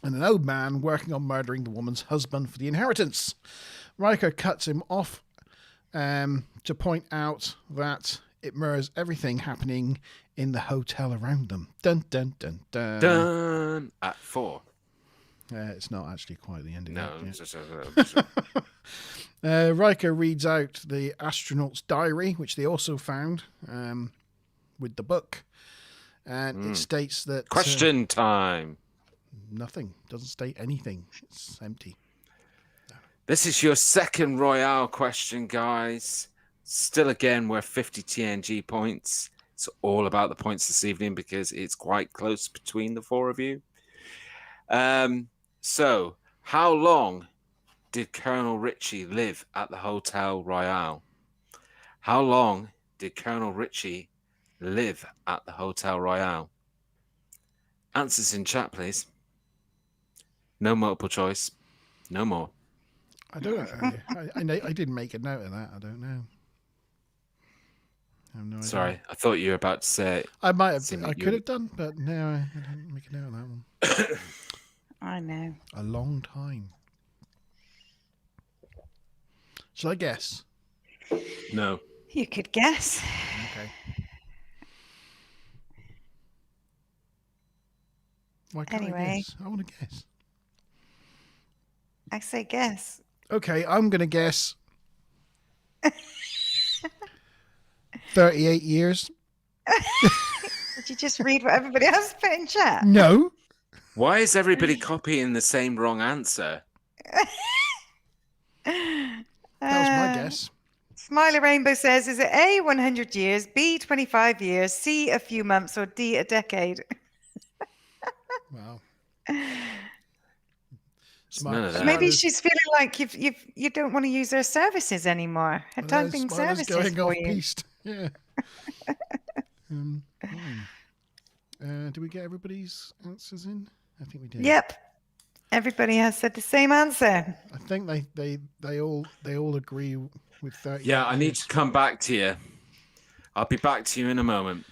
and an old man working on murdering the woman's husband for the inheritance. Riker cuts him off to point out that it mirrors everything happening in the hotel around them. Dun, dun, dun, dun. Done at 4. It's not actually quite the end of No. Riker reads out the astronaut's diary, which they also found with the book. And it states that... Question time. Nothing. Doesn't state anything. It's empty. This is your second Royale question, guys. Still, again, we're 50 TNG points. It's all about the points this evening because it's quite close between the four of you. So, how long did Colonel Ritchie live at the Hotel Royale? How long did Colonel Ritchie live at the Hotel Royale? Answers in chat, please. No multiple choice. No more. I don't know. I didn't make a note of that. I don't know. I have no idea. Sorry, I thought you were about to say. I might have. I could have done, but no, I didn't make a note of that one. I know. A long time. Shall I guess? No. You could guess. Okay. Why can't I Anyway. guess? I want to guess. I say guess. Okay, I'm going to guess 38 years. Did you just read what everybody else put in chat? No. Why is everybody copying the same wrong answer? That was my guess. Smiley Rainbow says, is it A, 100 years, B, 25 years, C, a few months, or D, a decade? Wow. Maybe she's feeling like you don't want to use her services anymore. Her typing services going for off you. piste. Yeah. Do we get everybody's answers in? I think we did. Yep. Everybody has said the same answer. I think they all agree with 30. Yeah, I need to come back to you. I'll be back to you in a moment.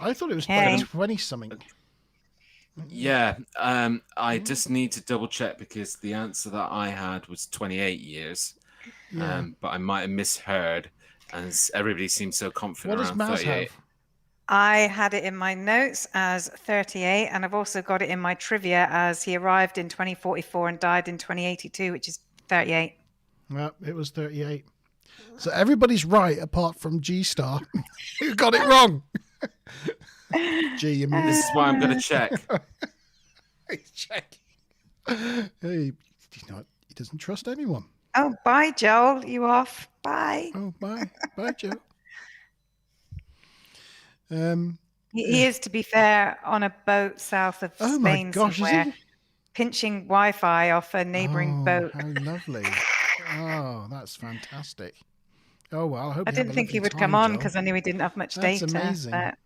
I thought it was Okay. 20 something. Yeah, I just need to double check because the answer that I had was 28 years, but I might have misheard, and everybody seems so confident What does around Maz 38. have? I had it in my notes as 38, and I've also got it in my trivia as he arrived in 2044 and died in 2082, which is 38. Well, it was 38. So everybody's right apart from G Star, who got it wrong. G, you mean This is why I'm going to check. he's checking. He doesn't trust anyone. Oh, bye, Joel. You off? Bye. Oh, bye, Joe. He is, to be fair, on a boat south of Oh Spain my gosh, somewhere, is he? pinching Wi-Fi off a neighbouring boat. How lovely! Oh, that's fantastic. Oh well, I hope. I didn't think he would come on because I knew he didn't have much data. That's amazing. But...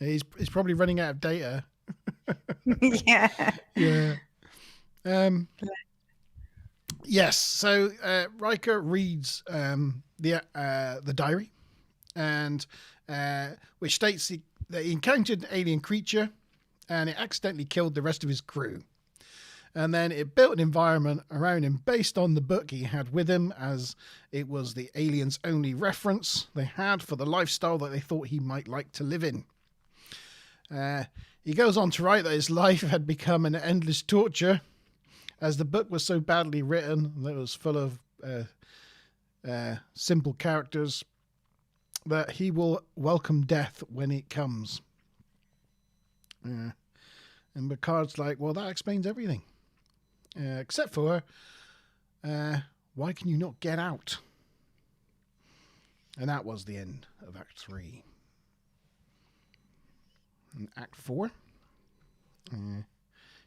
He's probably running out of data. Yeah. Yeah. Yes. So Riker reads the diary, and which states that he encountered an alien creature, and it accidentally killed the rest of his crew. And then it built an environment around him based on the book he had with him, as it was the aliens' only reference they had for the lifestyle that they thought he might like to live in. He goes on to write that his life had become an endless torture, as the book was so badly written that it was full of simple characters, that he will welcome death when it comes. And Picard's like, well, that explains everything. Except for, why can you not get out? And that was the end of Act 3. And Act 4.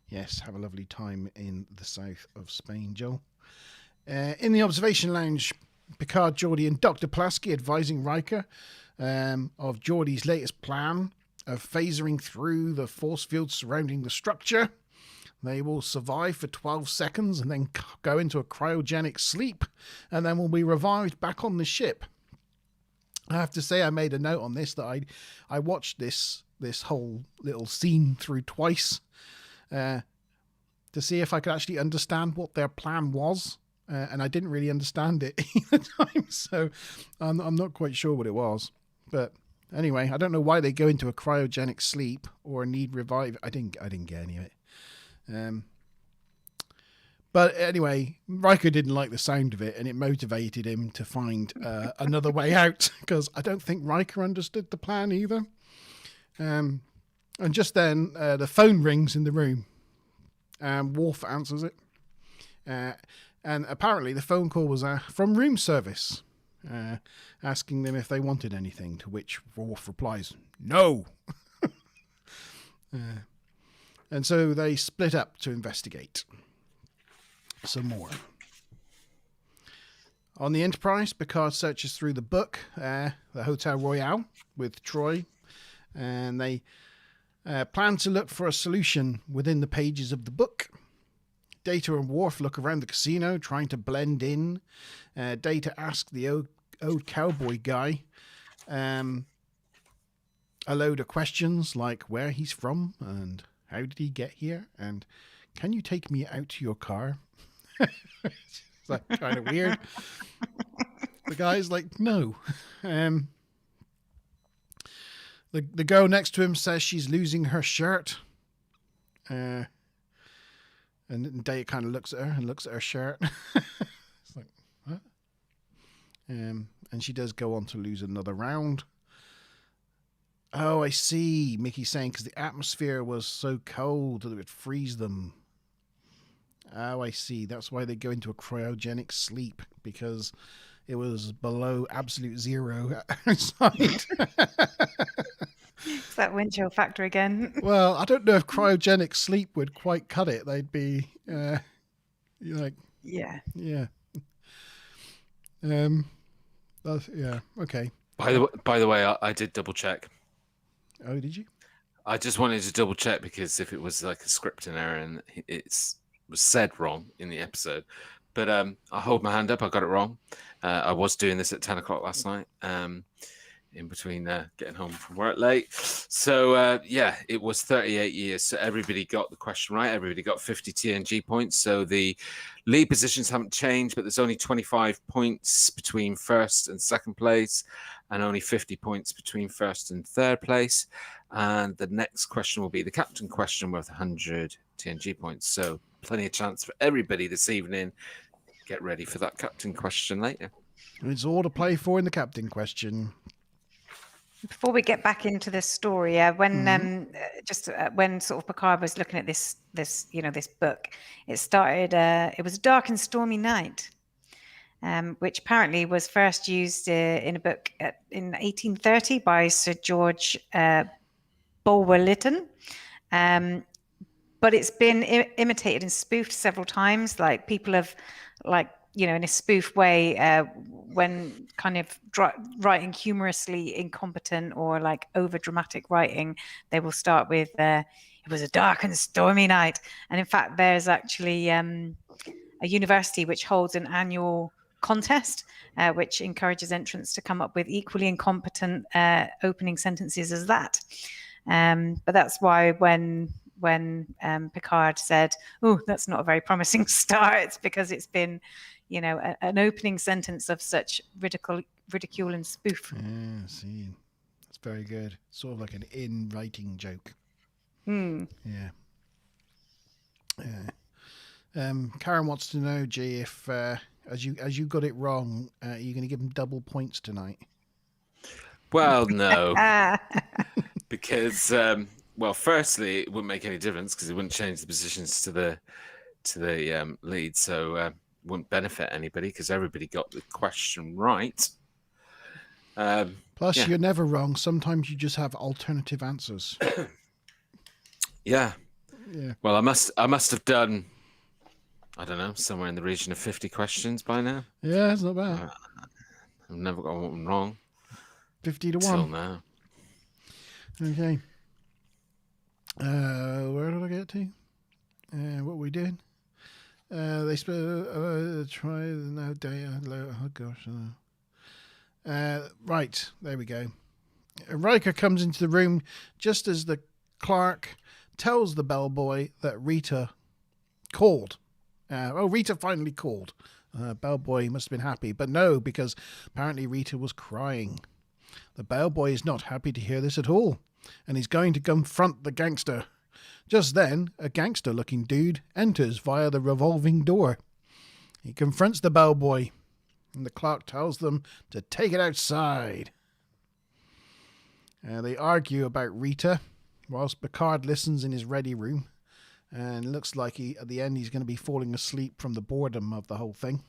Yes, have a lovely time in the south of Spain, Joel. In the observation lounge, Picard, Geordi, and Dr. Pulaski advising Riker of Geordi's latest plan of phasering through the force field surrounding the structure. They will survive for 12 seconds and then go into a cryogenic sleep, and then will be revived back on the ship. I have to say, I made a note on this that I watched this whole little scene through twice to see if I could actually understand what their plan was, and I didn't really understand it either time, so I'm not quite sure what it was. But anyway, I don't know why they go into a cryogenic sleep or need revive. I didn't get any of it. But anyway, Riker didn't like the sound of it, and it motivated him to find another way out, because I don't think Riker understood the plan either. And just then, the phone rings in the room. Worf answers it. And apparently the phone call was from room service, asking them if they wanted anything, to which Worf replies, "No." And so they split up to investigate some more. On the Enterprise, Picard searches through the book, the Hotel Royale, with Troy, and they plan to look for a solution within the pages of the book. Data and Worf look around the casino, trying to blend in. Data asks the old cowboy guy a load of questions, like where he's from, and how did he get here, and can you take me out to your car? It's like kind of weird. The guy's like, no. The girl next to him says she's losing her shirt. And Data kind of looks at her and looks at her shirt. It's like, what? And she does go on to lose another round. Oh, I see. Mickey's saying because the atmosphere was so cold that it would freeze them. Oh, I see. That's why they go into a cryogenic sleep, because it was below absolute zero outside. It's that wind chill factor again. Well, I don't know if cryogenic sleep would quite cut it. They'd be like, yeah. Yeah. Okay. By the way, I did double check. Oh, did you? I just wanted to double check, because if it was like a scripting error and it was said wrong in the episode, but I hold my hand up. I got it wrong. I was doing this at 10 o'clock last night. in between getting home from work late. So, yeah, it was 38 years. So everybody got the question right. Everybody got 50 TNG points. So the lead positions haven't changed, but there's only 25 points between first and second place, and only 50 points between first and third place. And the next question will be the captain question worth 100 TNG points. So plenty of chance for everybody this evening. Get ready for that captain question later. It's all to play for in the captain question. Before we get back into this story, when sort of Picard was looking at this book, it started. It was a dark and stormy night, which apparently was first used in a book in 1830 by Sir George Bulwer-Lytton. But it's been imitated and spoofed several times. Like people have, in a spoof way, when kind of writing humorously incompetent or like over dramatic writing, they will start with it was a dark and stormy night. And in fact, there's actually a university which holds an annual contest which encourages entrants to come up with equally incompetent opening sentences as that. But that's why when Picard said, "Oh, that's not a very promising start," it's because it's been, an opening sentence of such ridicule and spoof. Yeah, see, that's very good. Sort of like an in-writing joke. Yeah. Karen wants to know, G, if as you got it wrong, are you going to give them double points tonight? Well, no, because firstly, it wouldn't make any difference because it wouldn't change the positions to the lead, so it wouldn't benefit anybody because everybody got the question right. Plus, you're never wrong. Sometimes you just have alternative answers. Yeah. Well, I must have done, I don't know, somewhere in the region of 50 questions by now. Yeah, it's not bad. I've never got one wrong. 50 to 1. Till now. Okay. Where did I get to? What we did? They try no data. Oh gosh. Right, there we go. Riker comes into the room just as the clerk tells the bellboy that Rita called. Rita finally called. Bellboy must have been happy, but no, because apparently Rita was crying. The bellboy is not happy to hear this at all, and he's going to confront the gangster. Just then, a gangster-looking dude enters via the revolving door. He confronts the bellboy, and the clerk tells them to take it outside. They argue about Rita, whilst Picard listens in his ready room, and it looks like at the end he's going to be falling asleep from the boredom of the whole thing.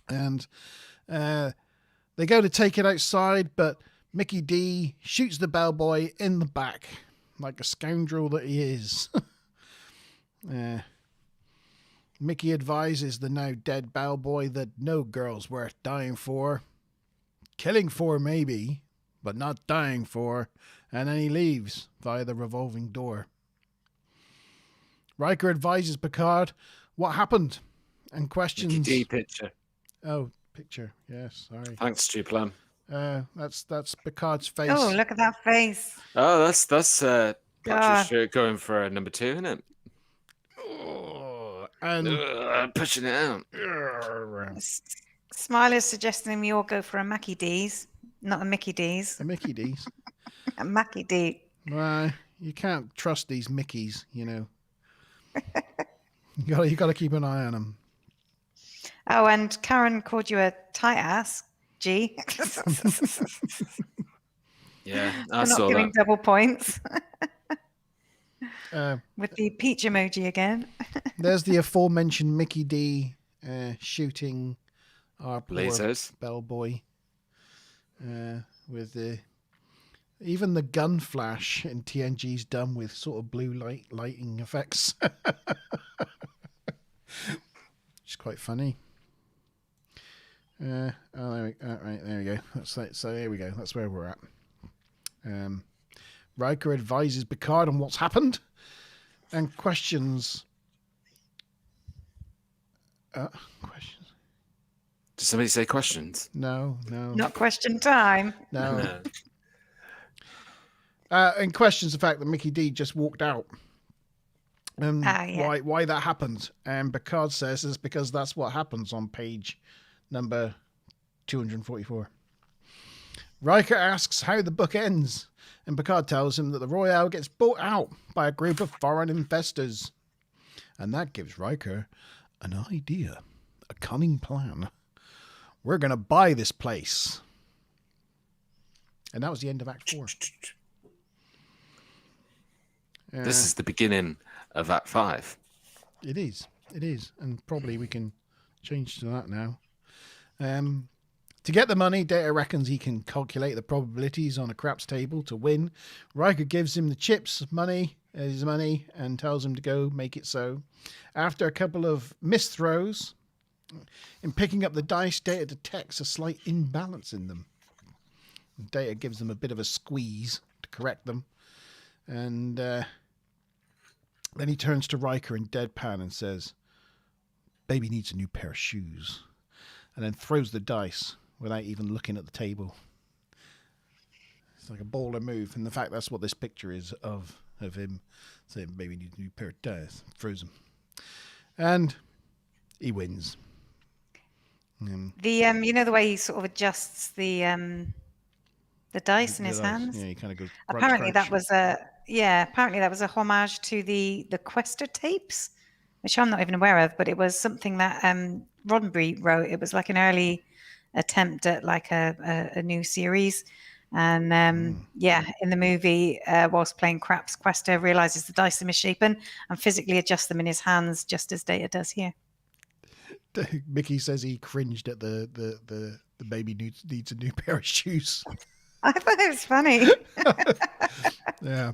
And they go to take it outside, but Mickey D shoots the bellboy in the back, like a scoundrel that he is. Mickey advises the now dead bellboy that no girl's worth dying for. Killing for, maybe, but not dying for. And then he leaves via the revolving door. Riker advises Picard what happened and questions... Mickey D picture. Oh, picture. Yes, sorry. Thanks, Stu Plum. That's Picard's face. Oh, look at that face. Oh, that's Patrick's going for a number 2, isn't it? Oh, and pushing it out. Smiler's suggesting we all go for a Mackie D's, not a Mickey D's. A Mickey D's. A Mackie D. Well, you can't trust these Mickeys, You got to keep an eye on them. Oh, and Karen called you a tight ass, G. Yeah, I not saw giving that. double points. With the peach emoji again. There's the aforementioned Mickey D shooting our poor Lasers. bellboy. With even the gun flash in TNG's done with sort of blue lighting effects. It's quite funny. There we go. So there we go. That's where we're at. Riker advises Picard on what's happened and questions. Just Did somebody say questions? No. Not question time. No. And questions the fact that Mickey D just walked out. Yeah. Why that happened. And Picard says it's because that's what happens on page number 244. Riker asks how the book ends, and Picard tells him that the Royale gets bought out by a group of foreign investors. And that gives Riker an idea, a cunning plan. We're going to buy this place. And that was the end of Act 4. This is the beginning of Act 5. It is. And probably we can change to that now. To get the money, Data reckons he can calculate the probabilities on a craps table to win. Riker gives him the chips, his money, and tells him to go make it so. After a couple of missed throws, in picking up the dice, Data detects a slight imbalance in them. Data gives them a bit of a squeeze to correct them. And then he turns to Riker in deadpan and says, "Baby needs a new pair of shoes." And then throws the dice without even looking at the table. It's like a baller move. And the fact that's what this picture is of him saying, "Baby needs a new pair of dice." Throws them. And he wins. The the way he sort of adjusts the dice in his hands. Yeah, he kind of goes. Apparently that was a homage to the Quester tapes, which I'm not even aware of, but it was something that Roddenberry wrote. It was like an early attempt at like a new series. And in the movie, whilst playing craps, Quester realizes the dice are misshapen and physically adjusts them in his hands, just as Data does here. Mickey says he cringed at the baby needs a new pair of shoes. I thought it was funny. Yeah.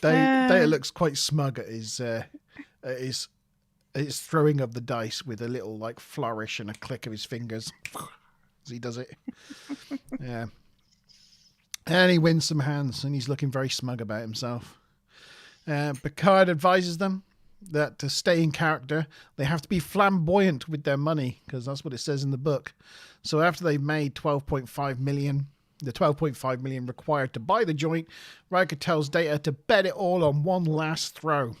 Data looks quite smug at his throwing of the dice with a little like flourish and a click of his fingers as he does it. Yeah. And he wins some hands and he's looking very smug about himself. Picard advises them that to stay in character, they have to be flamboyant with their money, because that's what it says in the book. So after they've made $12.5 million, the $12.5 million required to buy the joint, Riker tells Data to bet it all on one last throw.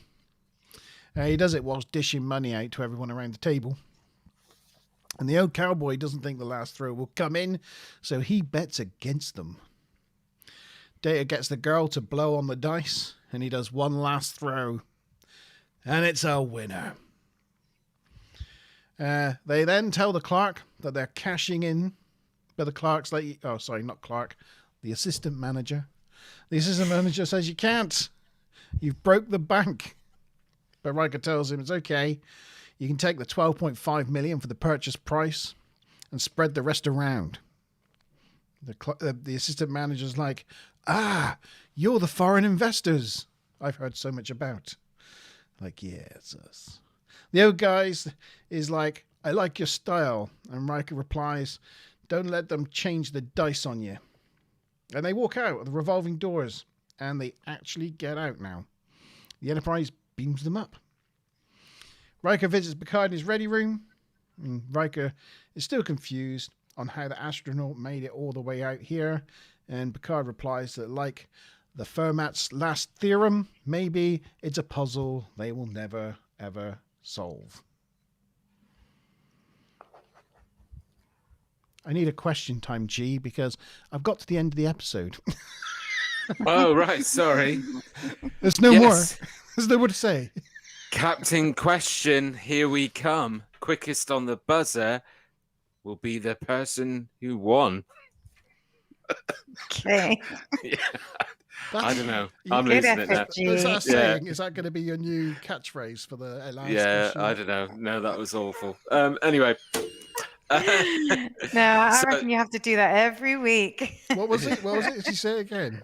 He does it whilst dishing money out to everyone around the table. And the old cowboy doesn't think the last throw will come in, so he bets against them. Data gets the girl to blow on the dice, and he does one last throw. And it's a winner. They then tell the clerk that they're cashing in, but the clerk's like, oh, sorry, not clerk, the assistant manager. The assistant manager says, "You can't. You've broke the bank." But Riker tells him it's okay. You can take the $12.5 million for the purchase price and spread the rest around. The assistant manager's like, "Ah, you're the foreign investors I've heard so much about." Like, yeah, it's us. The old guy is like, "I like your style." And Riker replies, "Don't let them change the dice on you." And they walk out of the revolving doors, and they actually get out now. The Enterprise beams them up. Riker visits Picard in his ready room. And Riker is still confused on how the astronaut made it all the way out here. And Picard replies that, like the Fermat's last theorem, maybe it's a puzzle they will never, ever solve. I need a question time, G, because I've got to the end of the episode. Oh, right. Sorry. There's no more. There's no more to say. Captain Question, here we come. Quickest on the buzzer will be the person who won. Okay. Yeah. I don't know. I'm losing it now. Is that saying? Is that going to be your new catchphrase for the Alaska? Yeah, I don't know. No, that was awful. Anyway. No, I reckon you have to do that every week. What was it? Did you say it again?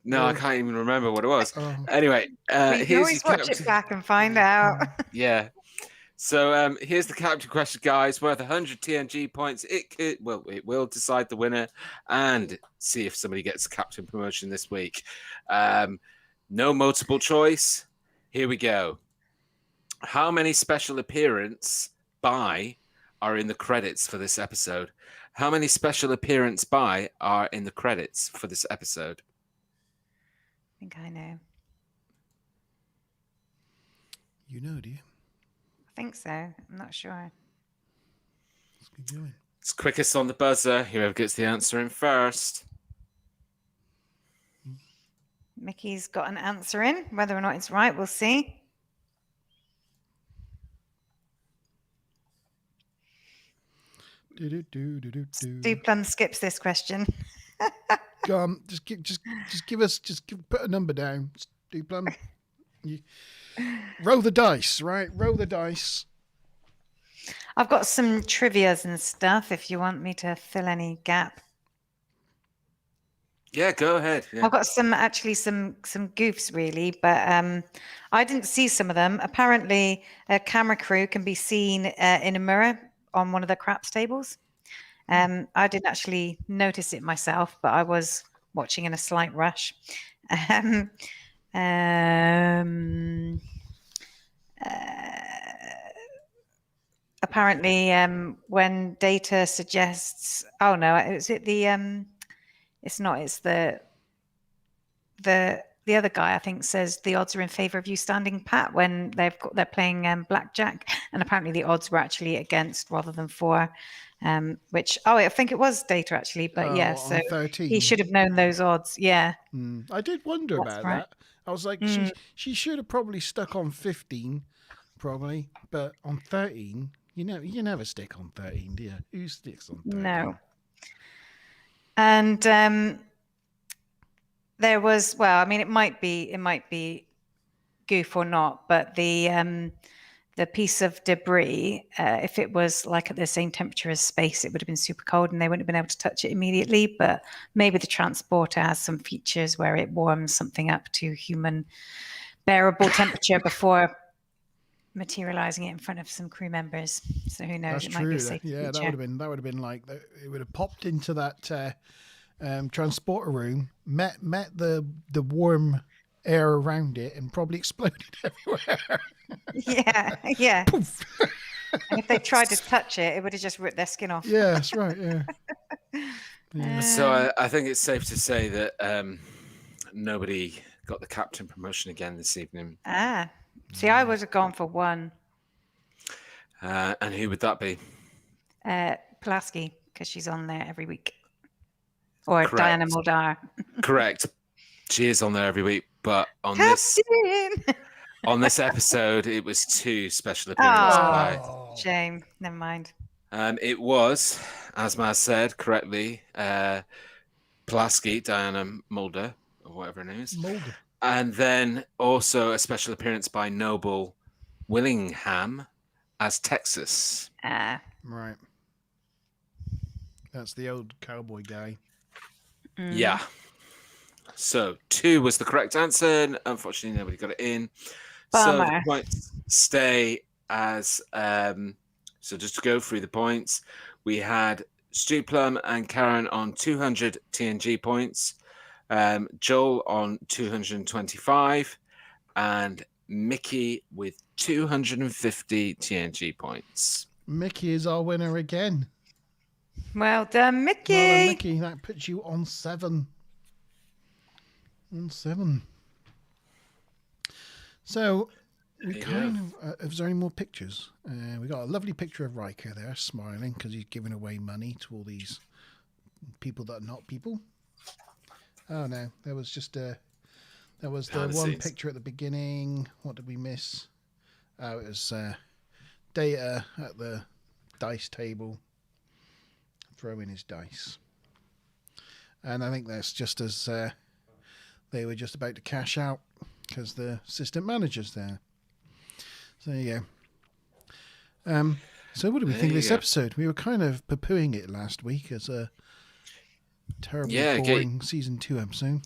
No, I can't even remember what it was. Oh. Anyway, you can always watch it back and find out. Yeah. So here's the Captain Question, guys. Worth 100 TNG points. It will decide the winner and see if somebody gets captain promotion this week. No multiple choice. Here we go. How many special appearance by are in the credits for this episode? How many special appearance by are in the credits for this episode? I think I know. You know, do you? I think so. I'm not sure. Let's keep going. It's quickest on the buzzer. Whoever gets the answer in first. Mickey's got an answer in. Whether or not it's right, we'll see. Stu Plum skips this question. Go on, just put a number down. Stu Plum. Roll the dice, right? Roll the dice. I've got some trivias and stuff if you want me to fill any gap. Yeah, go ahead. Yeah. I've got some goofs really, but I didn't see some of them. Apparently, a camera crew can be seen in a mirror on one of the craps tables. I didn't actually notice it myself, but I was watching in a slight rush. Apparently, when Data suggests, oh no, is it the it's not, it's the other guy, I think, says the odds are in favor of you standing pat when they're playing blackjack, and apparently the odds were actually against rather than for, which I think it was Data actually, but yeah, so 13. he should have known those odds. Yeah, I did wonder about that. I was like, she should have probably stuck on 15, probably, but on 13, you never stick on 13, do you? Who sticks on 13? No. And there was, well, I mean, it might be goof or not, but the piece of debris, if it was like at the same temperature as space, it would have been super cold and they wouldn't have been able to touch it immediately. But maybe the transporter has some features where it warms something up to human bearable temperature before materializing it in front of some crew members. So who knows? That's it true. Might be a safe yeah, feature. that would have been like, it would have popped into that transporter room, met the warm air around it, and probably exploded everywhere. Yeah. Poof. And if they tried to touch it, it would have just ripped their skin off. Yeah, that's right. Yeah. So I think it's safe to say that nobody got the captain promotion again this evening. See, I would have gone for one. And who would that be? Pulaski, because she's on there every week. Or Correct. Diana Muldaur. Correct. She is on there every week, but on this episode, it was 2 special appearances by. Shame. Never mind. It was, as Maz said correctly, Pulaski, Diana Muldaur, or whatever her name is. Mulder. And then also a special appearance by Noble Willingham as Texas. Right. That's the old cowboy guy. Yeah. So 2 was the correct answer. And unfortunately, nobody got it in. Bummer. So the points stay as. So just to go through the points, we had Stu Plum and Karen on 200 TNG points, Joel on 225, and Mickey with 250 TNG points. Mickey is our winner again. Well done, Mickey. Well done, Mickey. That puts you on 7. On 7. So we kind of. Is there any more pictures? We got a lovely picture of Riker there, smiling because he's giving away money to all these people that are not people. Oh no, there was just a. There was the one picture at the beginning. What did we miss? Oh, it was Data at the dice table, throwing his dice. And I think that's just as they were just about to cash out because the assistant manager's there. So there you go. So what do we think of this episode? We were kind of poo-pooing it last week as a terribly boring season 2 episode.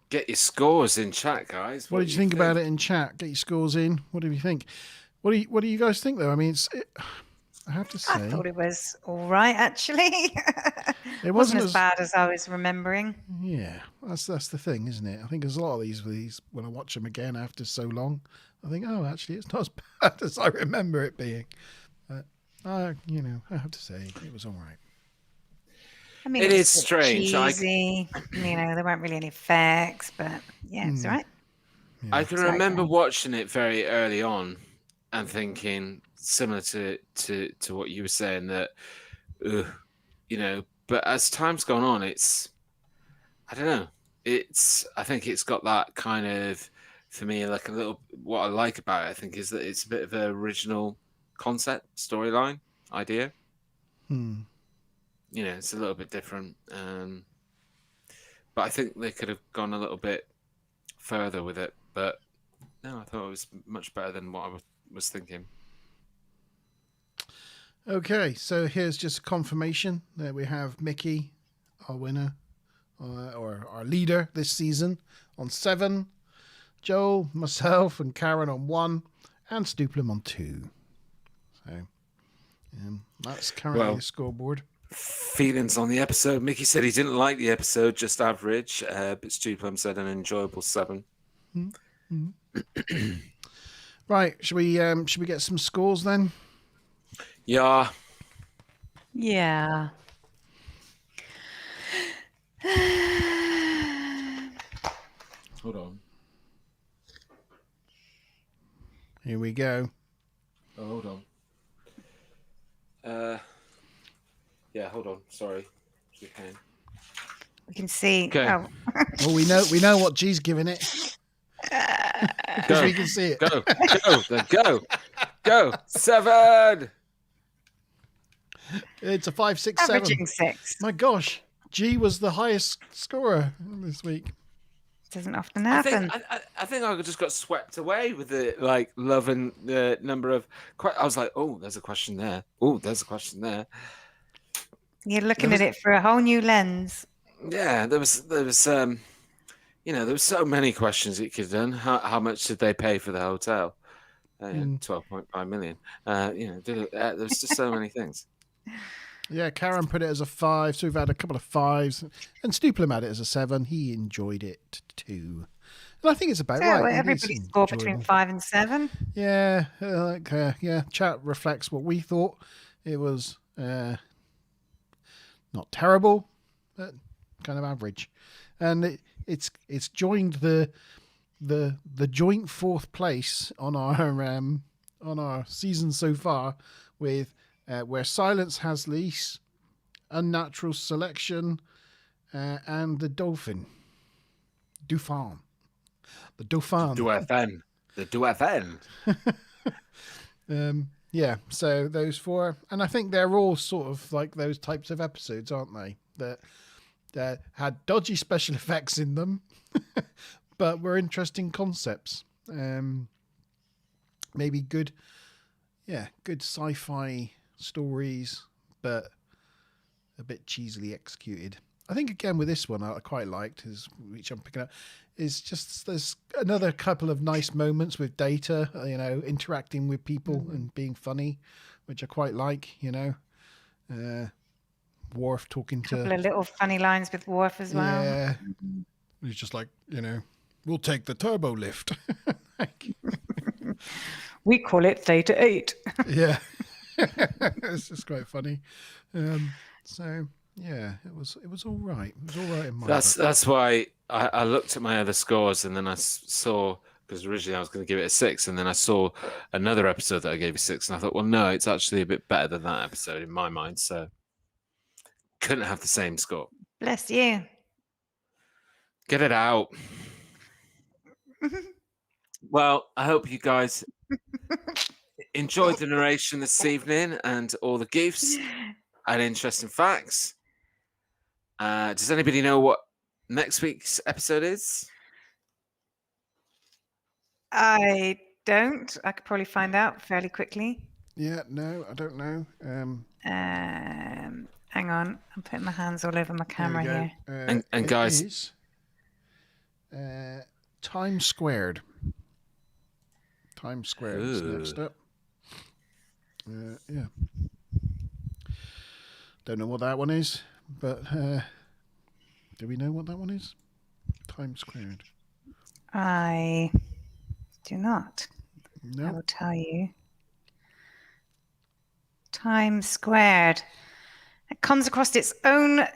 Get your scores in chat, guys. What did you think about it in chat? Get your scores in. What do you think? What do you guys think though? I mean, I have to say, I thought it was all right actually. It wasn't as bad as I was remembering. Yeah, that's the thing, isn't it? I think there's a lot of these when I watch them again after so long, I think, oh, actually, it's not as bad as I remember it being. You know, I have to say it was all right. I mean, It was is strange. cheesy. You know, there weren't really any effects, but yeah, it's all right. Yeah. I can remember watching it very early on and thinking similar to what you were saying that, you know, but as time's gone on, it's, I don't know. I think it's got that kind of, for me, like a little, what I like about it, I think, is that it's a bit of an original concept, storyline, idea. Hmm. You know, it's a little bit different. But I think they could have gone a little bit further with it. But no, I thought it was much better than what I was thinking. Okay, so here's just a confirmation that we have Mickey, our winner, or our leader this season, on 7. Joel, myself, and Karen on 1, and Stuplum on 2. So that's currently the scoreboard. Feelings on the episode. Mickey said he didn't like the episode, just average. But Stuplum said an enjoyable 7. Mm-hmm. Right, should we get some scores then? Yeah. Yeah. Hold on. Here we go. Oh, hold on. Yeah, hold on. Sorry. We can see. Okay. Oh. Well, we know what G's giving it. Because we can see it. Go. 7. It's a 5, 6, 7. Averaging 6. My gosh, G was the highest scorer this week. Doesn't often happen. I think I just got swept away with the love and the number of. I was like, oh, there's a question there. Oh, there's a question there. You're looking at it through a whole new lens. Yeah, there was you know, there was so many questions it could have done. How much did they pay for the hotel? 12.5 million. You know, there was just so many things. Yeah, Karen put it as a 5, so we've had a couple of 5s, and Stuplum had it as a 7. He enjoyed it too, and I think it's about right. Everybody scored between 5 and 7. Yeah, chat reflects what we thought. It was not terrible, but kind of average, and it's joined the joint 4th place on our season so far with. Where Silence Has Lease, Unnatural Selection, and the Dauphin. The Dauphin. The Dauphin. Yeah, so those 4. And I think they're all sort of like those types of episodes, aren't they? That had dodgy special effects in them, but were interesting concepts. Maybe good sci-fi stories, but a bit cheesily executed. I think again with this one I quite liked, which I'm picking up, is just there's another couple of nice moments with Data, you know, interacting with people and being funny, which I quite like, you know. Worf talking to... A couple of little funny lines with Worf as well. Yeah. He's just like, you know, we'll take the turbo lift. We call it Theta 8. Yeah. It's just quite funny. So yeah, it was all right. It was all right in my book. That's why I looked at my other scores, and then I saw, because originally I was going to give it a 6, and then I saw another episode that I gave a 6, and I thought, well, no, it's actually a bit better than that episode in my mind. So couldn't have the same score. Bless you. Get it out. Well, I hope you guys enjoyed the narration this evening and all the gifts and interesting facts. Does anybody know what next week's episode is? I don't. I could probably find out fairly quickly. Yeah, no, I don't know. Hang on, I'm putting my hands all over my camera here. And guys, is, Time Squared. Time Squared is next up. Yeah. Don't know what that one is, but do we know what that one is? Time Squared. I do not. No. I will tell you. Times squared. It comes across its own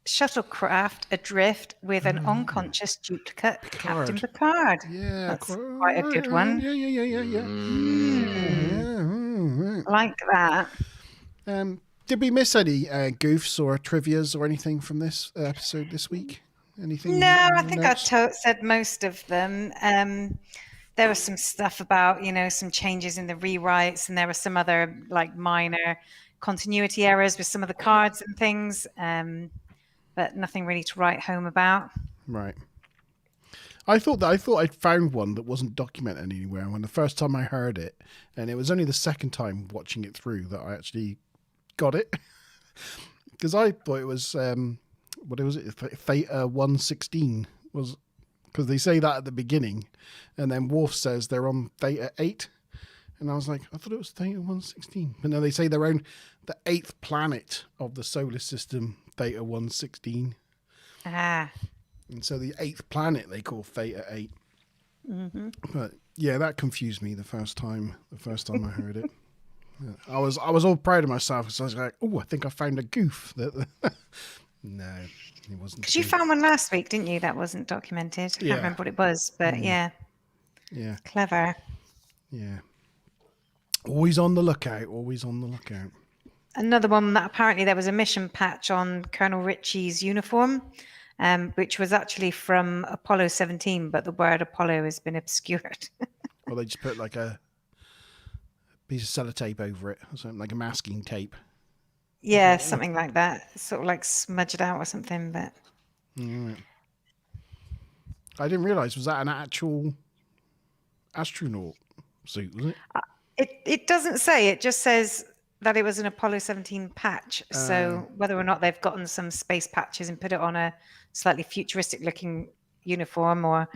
shuttlecraft adrift with an unconscious duplicate, Captain Picard. Yeah, That's quite a good one. Yeah. Like that. Did we miss any goofs or trivias or anything from this episode this week? Anything? No, I think I said most of them. There was some stuff about, some changes in the rewrites, and there were some other like minor continuity errors with some of the cards and things, but nothing really to write home about. Right. I thought I'd found one that wasn't documented anywhere when the first time I heard it, and it was only the second time watching it through that I actually got it. Because I thought it was what was it? Theta 116 was, because they say that at the beginning, and then Worf says they're on Theta 8, and I was like, I thought it was Theta 116. But no, they say they're on the 8th planet of the solar system, Theta 116. Ah. And so the 8th planet they call Theta 8. Mm-hmm. But yeah, that confused me the first time I heard it. I was all proud of myself because I was like, oh, I think I found a goof. No, it wasn't. Because you found one last week, didn't you? That wasn't documented. I can't remember what it was, but yeah. Clever. Yeah. Always on the lookout. Another one that apparently there was a mission patch on Colonel Ritchie's uniform, which was actually from Apollo 17, but the word Apollo has been obscured. Well, they just put like a piece of sellotape over it, or something like a masking tape. Yeah, something like that. Sort of like smudged out or something, but... Right. I didn't realise, was that an actual astronaut suit, was it? It doesn't say. It just says that it was an Apollo 17 patch. So whether or not they've gotten some space patches and put it on a slightly futuristic looking uniform, or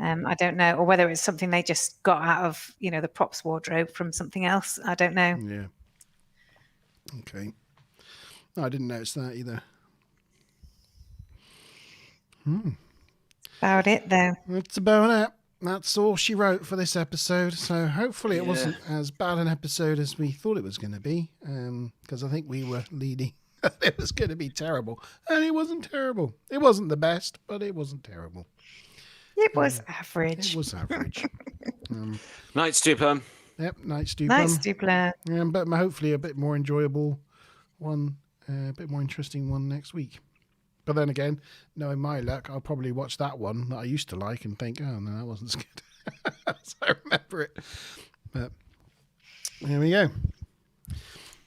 I don't know, or whether it's something they just got out of, the props wardrobe from something else. I don't know. Yeah. Okay. No, I didn't notice that either. About it, though. That's about it. That's all she wrote for this episode. So hopefully it wasn't as bad an episode as we thought it was going to be, because I think we were leading. It was going to be terrible, and it wasn't terrible. It wasn't the best, but it wasn't terrible. It was average. It was average. Night Stupler. Yep, Night Stupler. Night Stupler. But hopefully a bit more enjoyable one, a bit more interesting one next week. But then again, knowing my luck, I'll probably watch that one that I used to like and think, oh, no, that wasn't as good as I remember it. But there we go.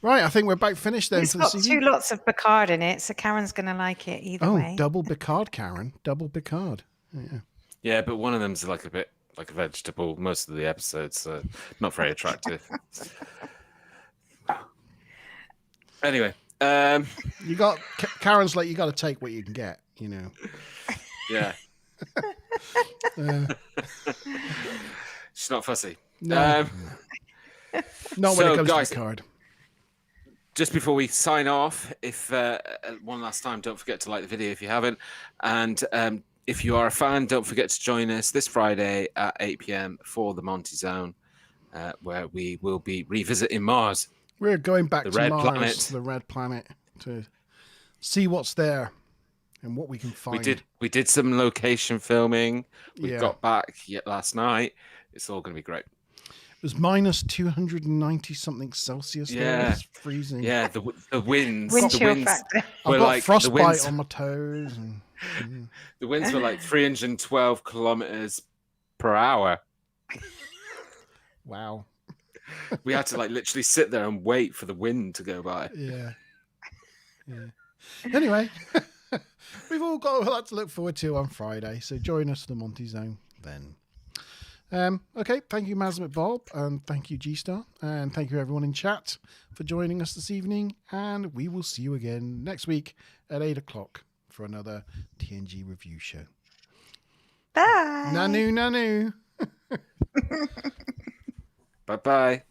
Right, I think we're about finished then. It's got 2 lots of Picard in it, so Karen's going to like it either way. Oh, double Picard, Karen. Double Picard. Yeah. Yeah, but one of them's like a bit like a vegetable most of the episodes, so not very attractive. Anyway. You got Karen's like, you got to take what you can get, Yeah. She's not fussy. No. Not when it comes to Picard. Just before we sign off, if one last time, don't forget to like the video if you haven't, and if you are a fan, don't forget to join us this Friday at 8 p.m. for the Monty Zone, where we will be revisiting Mars. We're going back to Mars, the red planet, to see what's there and what we can find. We did some location filming. We got back last night. It's all going to be great. It was minus 290 something Celsius. Yeah, it's freezing. Yeah, the winds. Wind the winds factor. I've got frostbite on my toes. And, the winds were like 312 kilometers per hour. Wow. We had to literally sit there and wait for the wind to go by. Yeah. Anyway, we've all got a lot to look forward to on Friday, so join us for the Monty Zone then. Okay, thank you, Mazmet Bob, and thank you, G-Star, and thank you everyone in chat for joining us this evening, and we will see you again next week at 8 o'clock for another TNG review show. Bye. Nanu. Bye-bye.